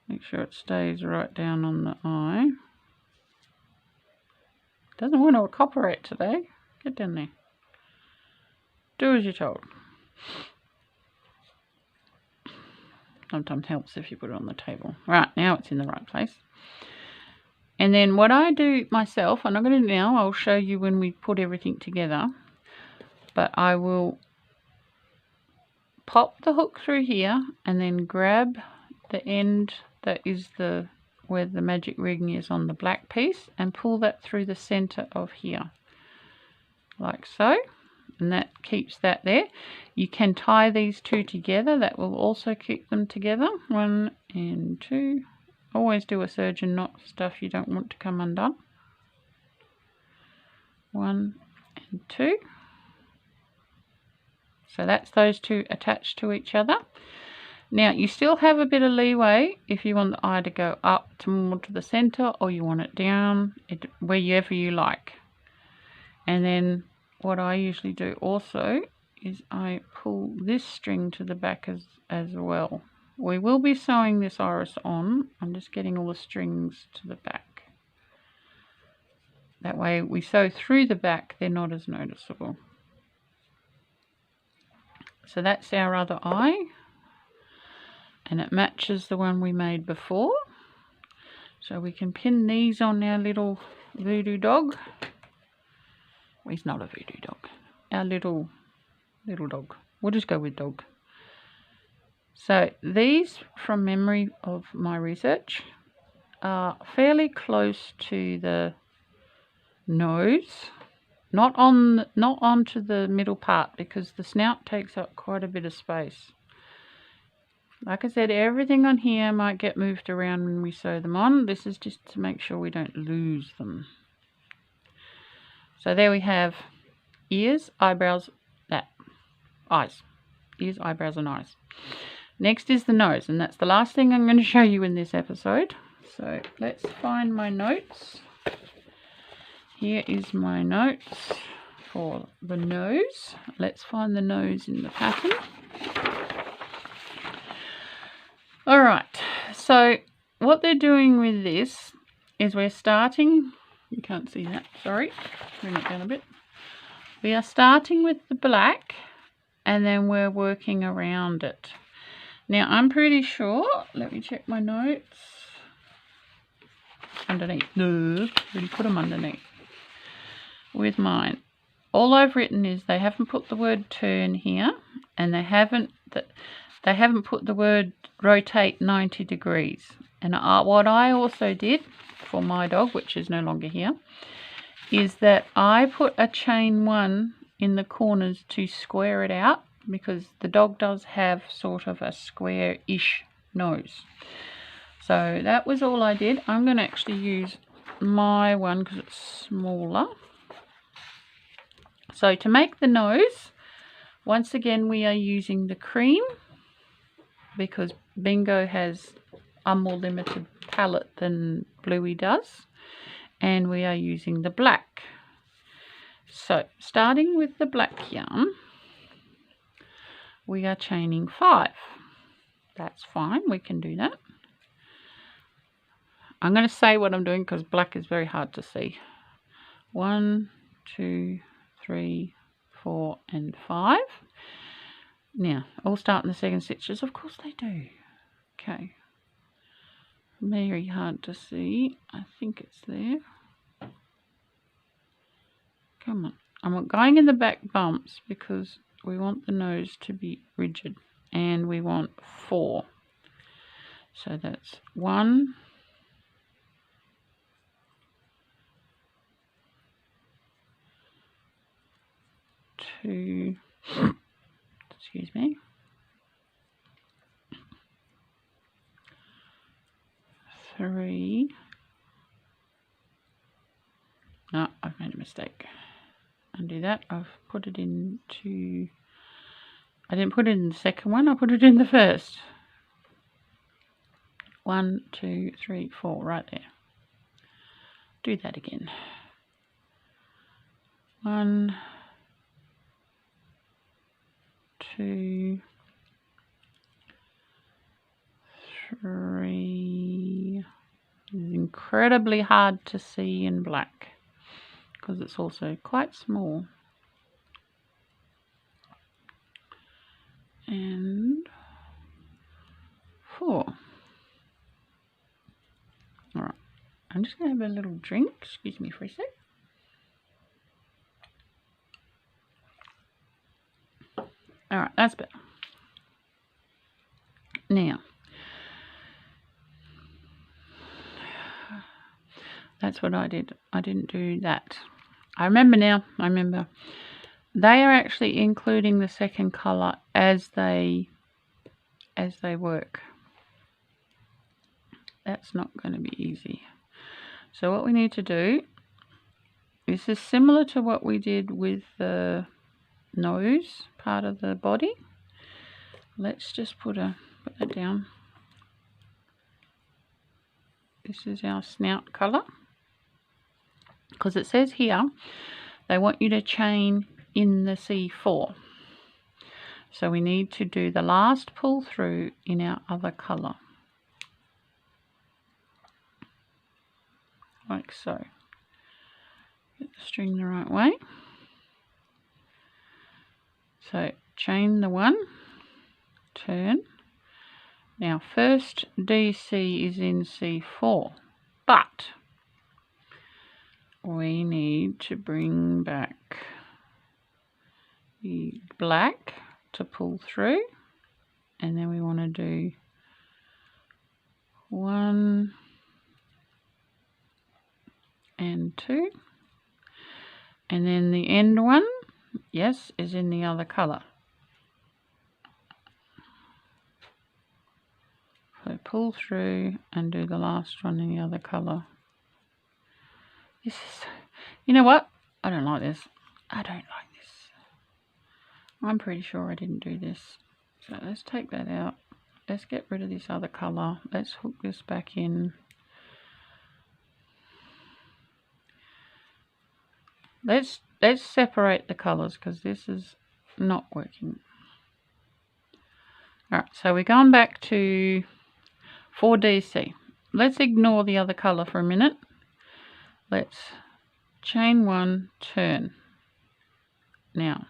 Make sure it stays right down on the eye. Doesn't want to cooperate today. Get down there. Do as you're told. Sometimes helps if you put it on the table. Right, now it's in the right place. And then what I do myself, I'm not going to do it now, I'll show you when we put everything together. But I will pop the hook through here and then grab the end that is where the magic ring is on the black piece, and pull that through the center of here, like so, and that keeps that there. You can tie these two together, that will also keep them together. 1 and 2. Always do a surgeon knot for stuff you don't want to come undone. 1 and 2. So that's those two attached to each other. Now you still have a bit of leeway if you want the eye to go up to more to the center, or you want it down, wherever you like. And then what I usually do also is I pull this string to the back as well. We will be sewing this iris on. I'm just getting all the strings to the back. That way we sew through the back, they're not as noticeable. So that's our other eye, and it matches the one we made before. So we can pin these on our little voodoo dog. Well, he's not a voodoo dog. Our little dog. We'll just go with dog. So these, from memory of my research, are fairly close to the nose. Not onto the middle part, because the snout takes up quite a bit of space. Like I said, everything on here might get moved around when we sew them on. This is just to make sure we don't lose them. So there we have ears, eyebrows, eyes. Ears, eyebrows and eyes. Next is the nose, and that's the last thing I'm going to show you in this episode. So let's find my notes. Here is my notes for the nose. Let's find the nose in the pattern. Alright, so what they're doing with this is we're starting, you can't see that, sorry, bring it down a bit. We are starting with the black and then we're working around it. Now I'm pretty sure, let me check my notes. Underneath, no, really put them underneath. With mine, all I've written is they haven't put the word turn here, and they haven't put the word rotate 90 degrees. And what I also did for my dog, which is no longer here, is that I put a chain 1 in the corners to square it out, because the dog does have sort of a square-ish nose. So that was all I did. I'm going to actually use my one because it's smaller. So to make the nose, once again we are using the cream, because Bingo has a more limited palette than Bluey does, and we are using the black. So starting with the black yarn, we are chaining 5. That's fine, we can do that. I'm going to say what I'm doing because black is very hard to see. 1, 2, 3, 4 and 5. Now all start in the second stitches, of course they do. Okay, very hard to see. I think it's there. Come on, I'm going in the back bumps because we want the nose to be rigid, and we want 4. So that's 1, 2, excuse me, 3. No, I've made a mistake. Undo that. I've put it into, I didn't put it in the second one, I put it in the first. 1, 2, 3, 4, right there. Do that again. 1, 2, 3. This is incredibly hard to see in black because it's also quite small. And 4. Alright, I'm just going to have a little drink. Excuse me for a sec. Alright, that's better. Now, that's what I did. I didn't do that. I remember now. I remember. They are actually including the second colour as they work. That's not going to be easy. So what we need to do, this is similar to what we did with the nose part of the body. Let's just put that down. This is our snout colour, because it says here they want you to chain in the C4. So we need to do the last pull through in our other colour, like so. Get the string the right way. So chain the 1, turn. Now first DC is in C4, but we need to bring back the black to pull through, and then we want to do 1 and 2, and then the end one, yes, is in the other colour. So pull through and do the last one in the other colour. This is, you know what? I don't like this. I don't like this. I'm pretty sure I didn't do this. So let's take that out. Let's get rid of this other colour. Let's hook this back in. Let's separate the colours because this is not working. Alright, so we're going back to 4DC. Let's ignore the other colour for a minute. Let's chain 1, turn. Now,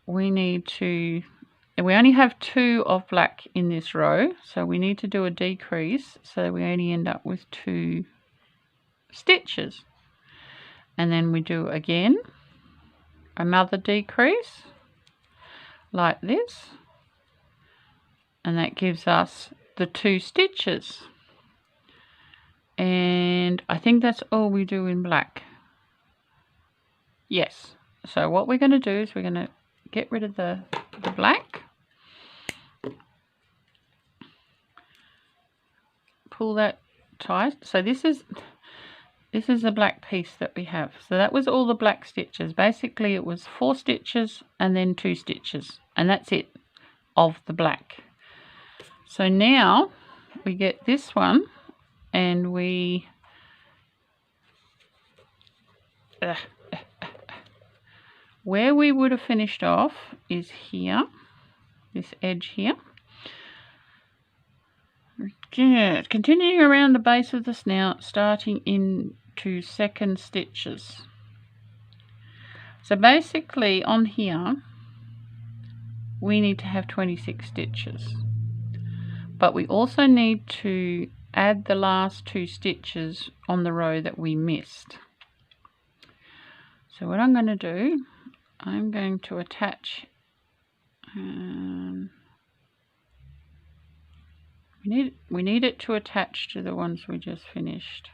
we need to, we only have 2 of black in this row, so we need to do a decrease so we only end up with 2 stitches. And then we do again another decrease like this, and that gives us the 2 stitches. And I think that's all we do in black. Yes. So what we're going to do is we're going to get rid of the black, pull that tight. So this is the black piece that we have. So that was all the black stitches. Basically it was 4 stitches and then 2 stitches, and that's it of the black. So now we get this one, and we where we would have finished off is here, this edge here. Good. Continuing around the base of the snout, starting into 2nd stitches. So basically on here we need to have 26 stitches, but we also need to add the last 2 stitches on the row that we missed. So what I'm going to do, I'm going to attach, we need it to attach to the ones we just finished.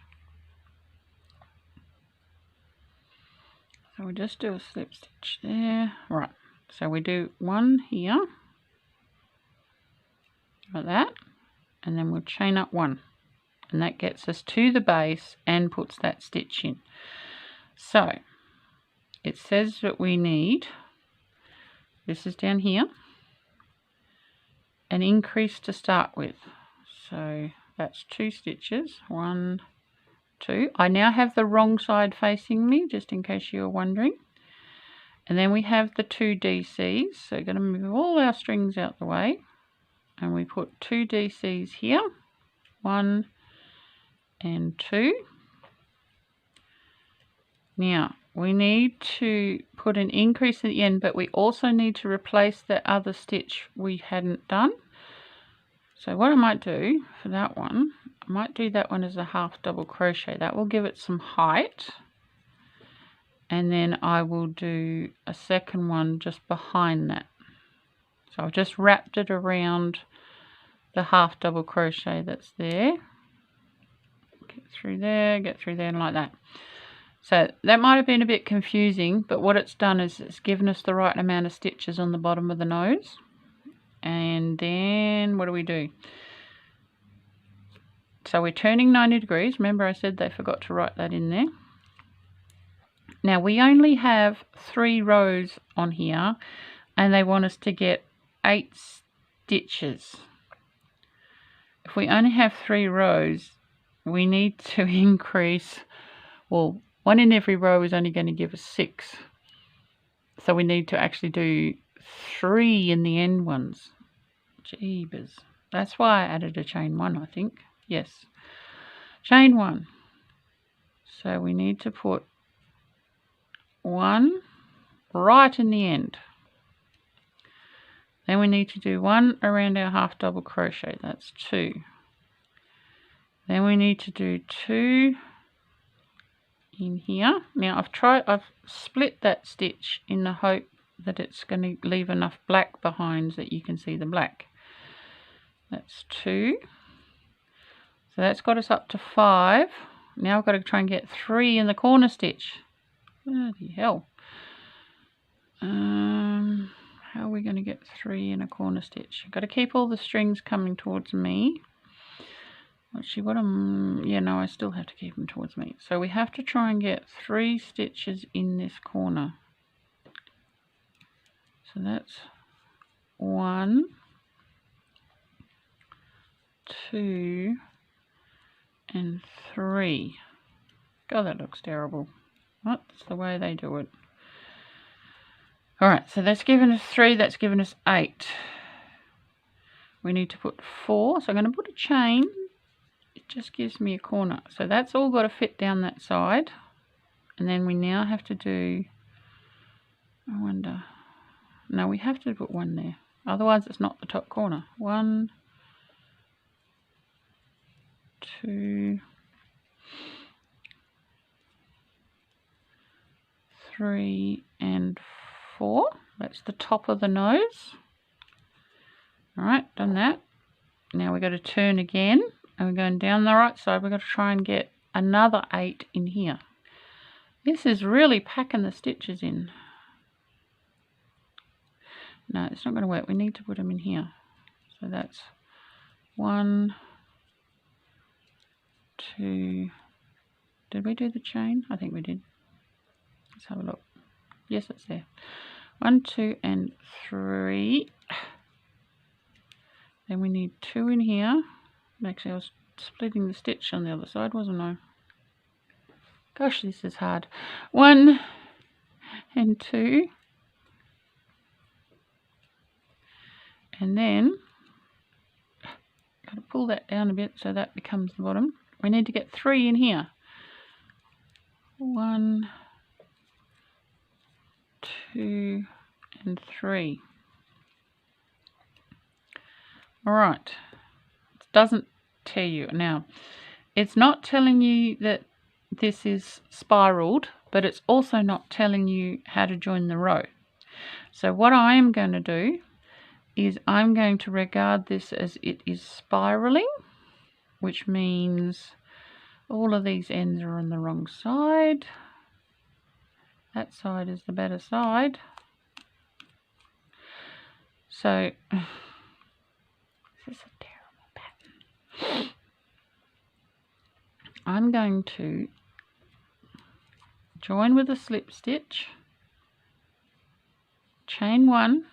So we'll just do a slip stitch there. Right, so we do 1 here, like that, and then we'll chain up 1, and that gets us to the base and puts that stitch in. So it says that we need, this is down here, an increase to start with. So that's 2 stitches, 1, 2. I now have the wrong side facing me, just in case you were wondering. And then we have the 2 DCs, so we're going to move all our strings out the way, and we put 2 DCs here, 1 and 2. Now we need to put an increase at the end, but we also need to replace the other stitch we hadn't done. So what I might do for that one, I might do that one as a half double crochet. That will give it some height. And then I will do a second one just behind that. So I've just wrapped it around the half double crochet that's there. Get through there, and like that. So that might have been a bit confusing, but what it's done is it's given us the right amount of stitches on the bottom of the nose. And then what do? So we're turning 90 degrees. Remember I said they forgot to write that in there. Now we only have 3 rows on here, and they want us to get 8 stitches. If we only have 3 rows, we need to increase, well, 1 in every row is only going to give us 6. So we need to actually do 3 in the end ones. Jeebus. That's why I added a chain 1, I think. Yes. Chain 1. So we need to put 1 right in the end. Then we need to do 1 around our half double crochet. That's 2. Then we need to do 2 in here. Now I've split that stitch in the hope that it's going to leave enough black behind that you can see the black. That's 2. So that's got us up to 5. Now I've got to try and get 3 in the corner stitch. Bloody hell. How are we going to get 3 in a corner stitch? I've got to keep all the strings coming towards me. Actually, I still have to keep them towards me. So we have to try and get 3 stitches in this corner. So that's 1, 2, and 3. God, that looks terrible. That's the way they do it. Alright, so that's given us 3, that's given us 8. We need to put 4, so I'm going to put a chain. It just gives me a corner. So that's all got to fit down that side. And then we now have to do, I wonder, no, we have to put 1 there. Otherwise it's not the top corner. 1, 2, 3, and 4. That's the top of the nose. Alright, done that. Now we've got to turn again, and we're going down the right side. We've got to try and get another 8 in here. This is really packing the stitches in. No, it's not going to work. We need to put them in here. So that's 1, 2. Did we do the chain? I think we did. Let's have a look. Yes, it's there. 1, 2, and 3. Then we need 2 in here. Actually, I was splitting the stitch on the other side, wasn't I? Gosh, this is hard. 1 and 2. And then, got to pull that down a bit so that becomes the bottom. We need to get 3 in here. 1, 2, and 3. Alright, it doesn't tell you. Now, it's not telling you that this is spiraled, but it's also not telling you how to join the row. So what I am going to do is I'm going to regard this as it is spiraling, which means all of these ends are on the wrong side. That side is the better side. So this is a terrible pattern. I'm going to join with a slip stitch, chain 1,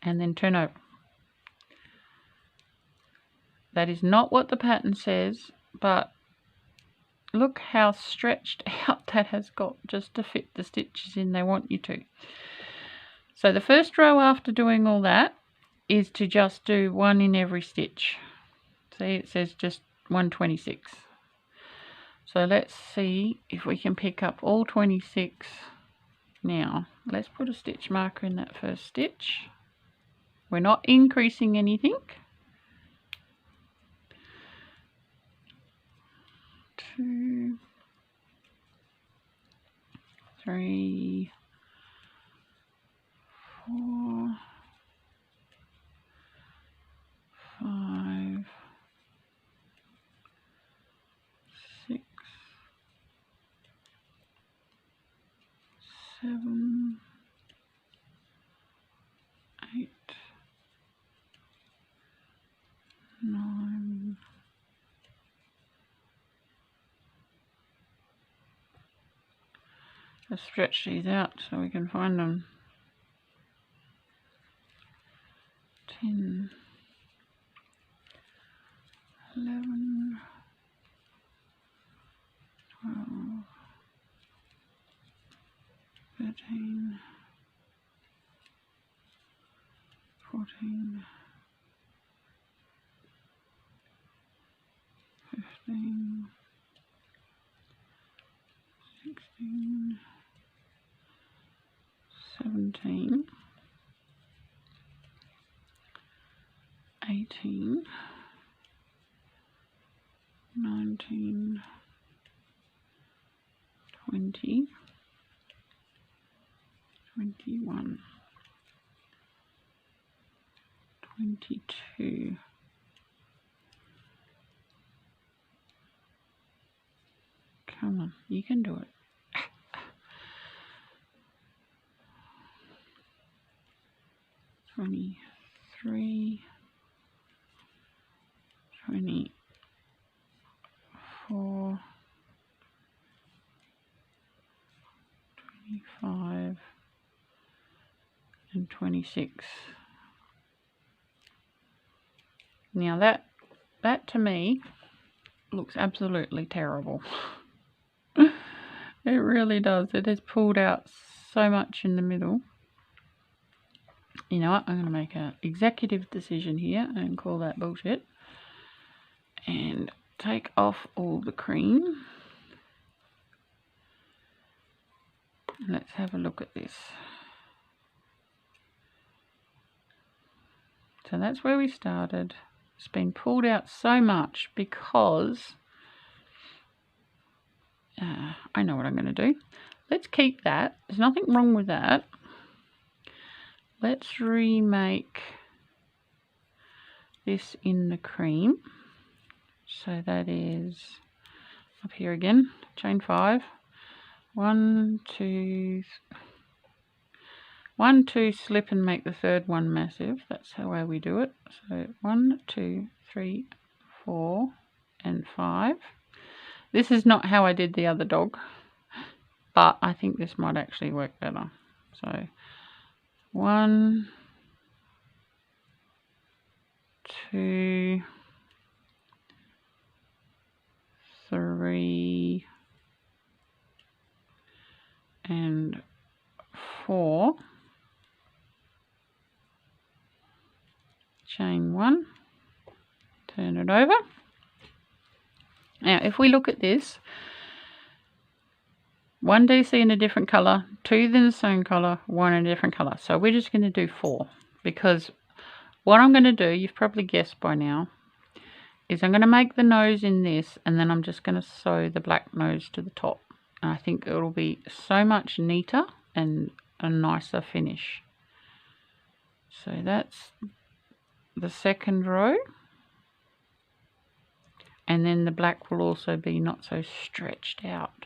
and then turn over. That is not what the pattern says, but look how stretched out that has got just to fit the stitches in they want you to. So the first row after doing all that is to just do 1 in every stitch. See, it says just 126. So let's see if we can pick up all 26 now. Let's put a stitch marker in that first stitch. We're not increasing anything. 2, 3, 4, 5, 6, 7, 8, 9, 'Let's stretch these out so we can find them. 10, 11, 12, 13, 14, 15, 16, 17, 18, 19, 20, 21, 22, come on, you can do it. 23, 24, 25, and 26. Now that to me looks absolutely terrible. It really does. It has pulled out so much in the middle. You know what? I'm going to make an executive decision here and call that bullshit. And take off all the cream. Let's have a look at this. So that's where we started. It's been pulled out so much because I know what I'm going to do. Let's keep that. There's nothing wrong with that. Let's remake this in the cream. So that is up here again, chain 5. 1, 2, 1, 2, slip and make the third one massive. That's how we do it. So 1, 2, 3, 4, and 5. This is not how I did the other dog, but I think this might actually work better. So 1, 2, 3, and 4. Chain 1, turn it over. Now if we look at this, 1 DC in a different colour, 2 in the same colour, 1 in a different colour. So we're just going to do 4, because what I'm going to do, you've probably guessed by now, is I'm going to make the nose in this, and then I'm just going to sew the black nose to the top. And I think it'll be so much neater and a nicer finish. So that's the second row. And then the black will also be not so stretched out.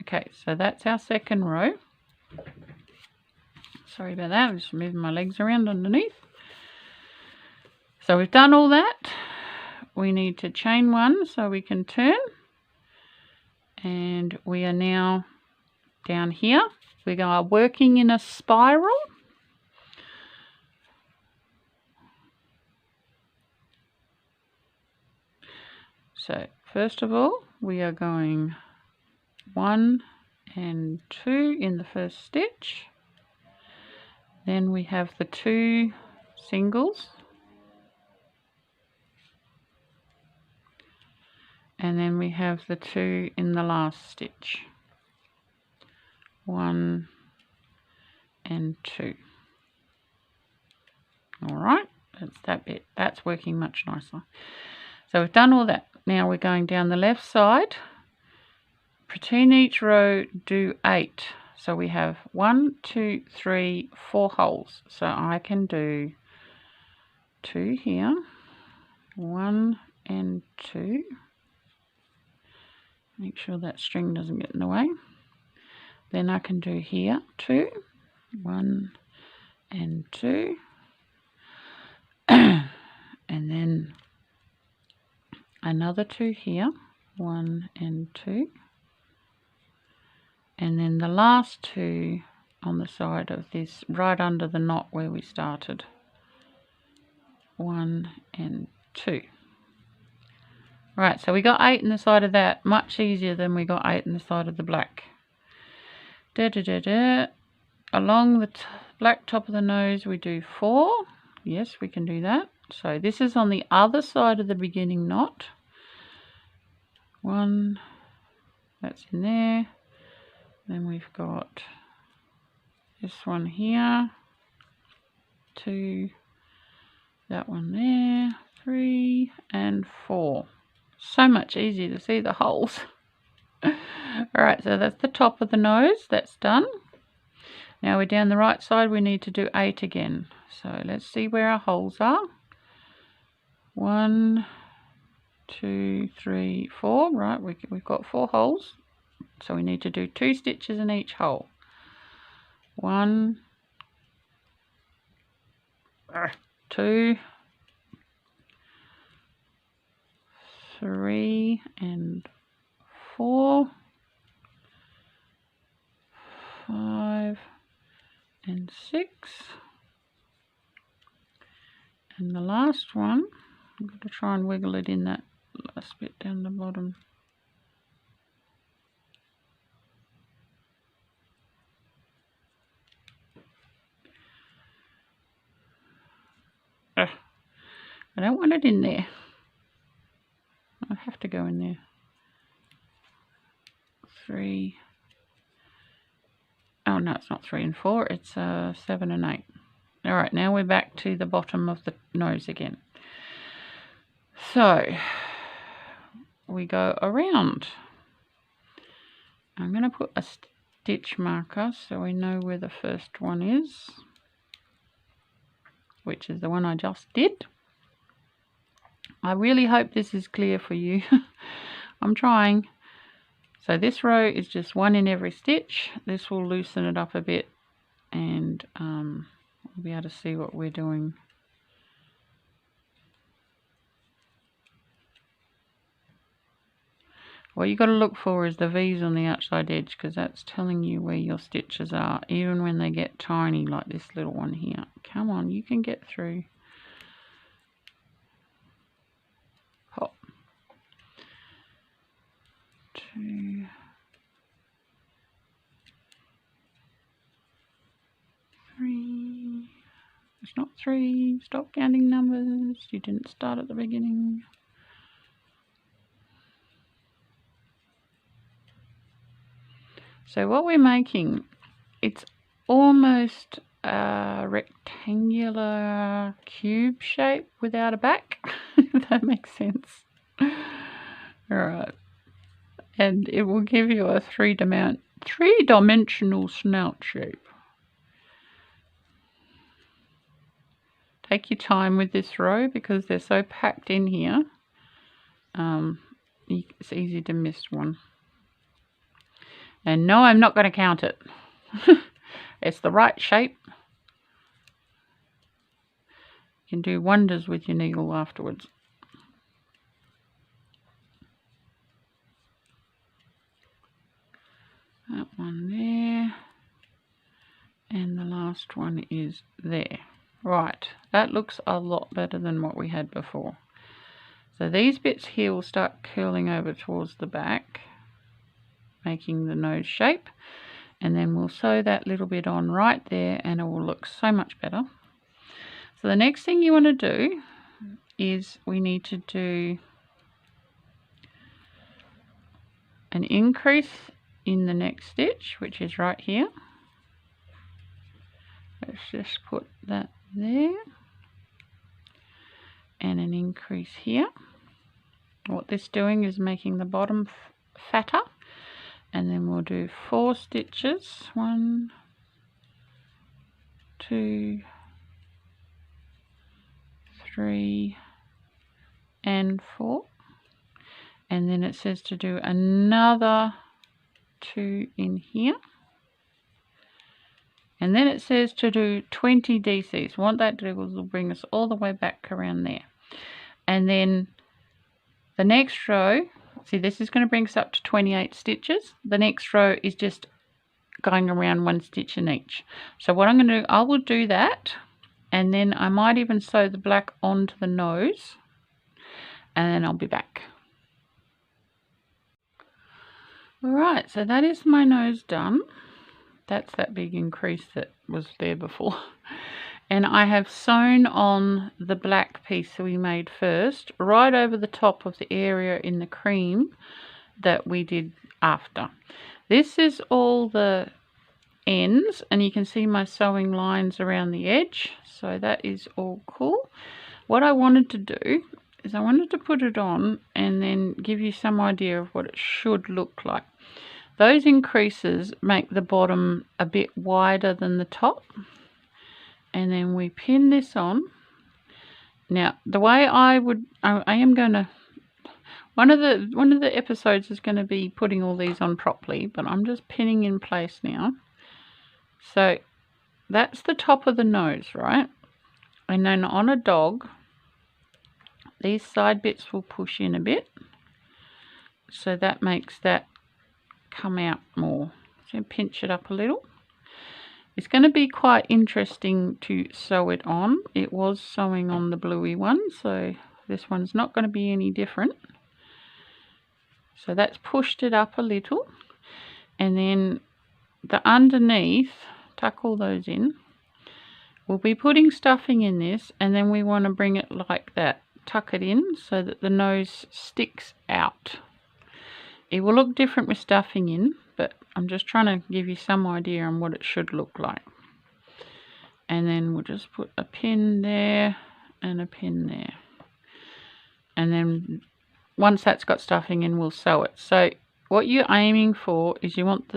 Okay, so that's our second row. Sorry about that, I'm just moving my legs around underneath. So we've done all that. We need to chain 1 so we can turn. And we are now down here. We are working in a spiral. So first of all, we are going 1 and 2 in the first stitch. Then we have the 2 singles. And then we have the 2 in the last stitch. 1 and 2. All right, that's that bit. That's working much nicer. So we've done all that. Now we're going down the left side. Between each row, do 8. So we have 1, 2, 3, 4 holes. So I can do 2 here, 1 and 2. Make sure that string doesn't get in the way. Then I can do here 2, 1 and 2. And then another 2 here, 1 and 2. And then the last 2 on the side of this, right under the knot where we started. 1 and 2. Right, so we got 8 in the side of that, much easier than we got 8 in the side of the black. Along black top of the nose, we do 4. Yes, we can do that. So this is on the other side of the beginning knot. 1, that's in there. Then we've got this one here, 2, that one there, 3 and 4. So much easier to see the holes. Alright, so that's the top of the nose, that's done. Now we're down the right side, we need to do 8 again. So let's see where our holes are. 1, 2, 3, 4. Right, we've got 4 holes. So we need to do 2 stitches in each hole. 1, 2, 3 and 4, 5 and 6, and the last one, I'm going to try and wiggle it in that last bit down the bottom. I don't want it in there. I have to go in there. 3. Oh no, it's not 3 and 4. It's 7 and 8. All right, now we're back to the bottom of the nose again. So we go around. I'm going to put a stitch marker so we know where the first one is, which is the one I just did. I really hope this is clear for you. I'm trying. So this row is just 1 in every stitch. This will loosen it up a bit, and we'll be able to see what we're doing. What you've got to look for is the V's on the outside edge, because that's telling you where your stitches are, even when they get tiny, like this little one here. Come on, you can get through. Hop. 2, 3. It's not 3. Stop counting numbers. You didn't start at the beginning. So what we're making, it's almost a rectangular cube shape without a back, if that makes sense. Alright, and it will give you a three-dimensional snout shape. Take your time with this row because they're so packed in here. It's easy to miss one. And no, I'm not going to count it. It's the right shape. You can do wonders with your needle afterwards. That one there. And the last one is there. Right, that looks a lot better than what we had before. So these bits here will start curling over towards the back, making the nose shape, and then we'll sew that little bit on right there and it will look so much better. So the next thing you want to do is we need to do an increase in the next stitch, which is right here. Let's just put that there and an increase here. What this is doing is making the bottom fatter. And then we'll do 4 stitches, 1, 2, 3 and 4, and then it says to do another 2 in here, and then it says to do 20 DCs. What that will bring us all the way back around there, and then the next row, see, this is going to bring us up to 28 stitches. The next row is just going around 1 stitch in each. So what I'm going to do, I will do that, and then I might even sew the black onto the nose, and then I'll be back. Alright, so that is my nose done. That's that big increase that was there before. And I have sewn on the black piece that we made first, right over the top of the area in the cream that we did after. This is all the ends, and you can see my sewing lines around the edge, so that is all cool. What I wanted to do is I wanted to put it on and then give you some idea of what it should look like. Those increases make the bottom a bit wider than the top, and then we pin this on. Now the way I am going to, one of the episodes is going to be putting all these on properly, but I'm just pinning in place now. So that's the top of the nose, right? And then on a dog, these side bits will push in a bit, so that makes that come out more. So pinch it up a little. It's going to be quite interesting to sew it on. It was sewing on the Bluey one, so this one's not going to be any different. So that's pushed it up a little, and then the underneath, tuck all those in. We'll be putting stuffing in this, and then we want to bring it like that. Tuck it in so that the nose sticks out. It will look different with stuffing in, but I'm just trying to give you some idea on what it should look like. And then we'll just put a pin there and a pin there. And then once that's got stuffing in, we'll sew it. So what you're aiming for is you want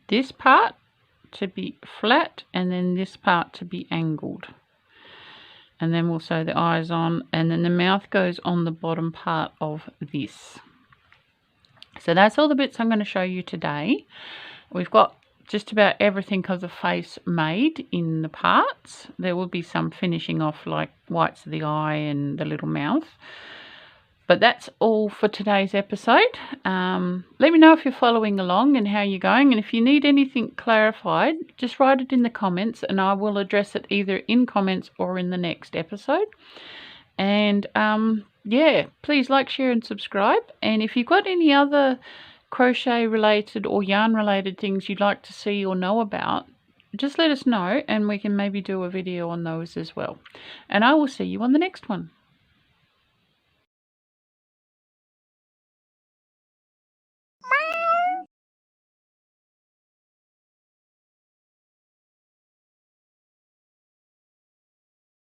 this part to be flat and then this part to be angled. And then we'll sew the eyes on, and then the mouth goes on the bottom part of this. So that's all the bits I'm going to show you today. We've got just about everything of the face made in the parts. There will be some finishing off like whites of the eye and the little mouth. But that's all for today's episode. Let me know if you're following along and how you're going. And if you need anything clarified, just write it in the comments and I will address it either in comments or in the next episode. And yeah, please like, share and subscribe. And if you've got any other crochet related or yarn related things you'd like to see or know about, just let us know and we can maybe do a video on those as well. And I will see you on the next one.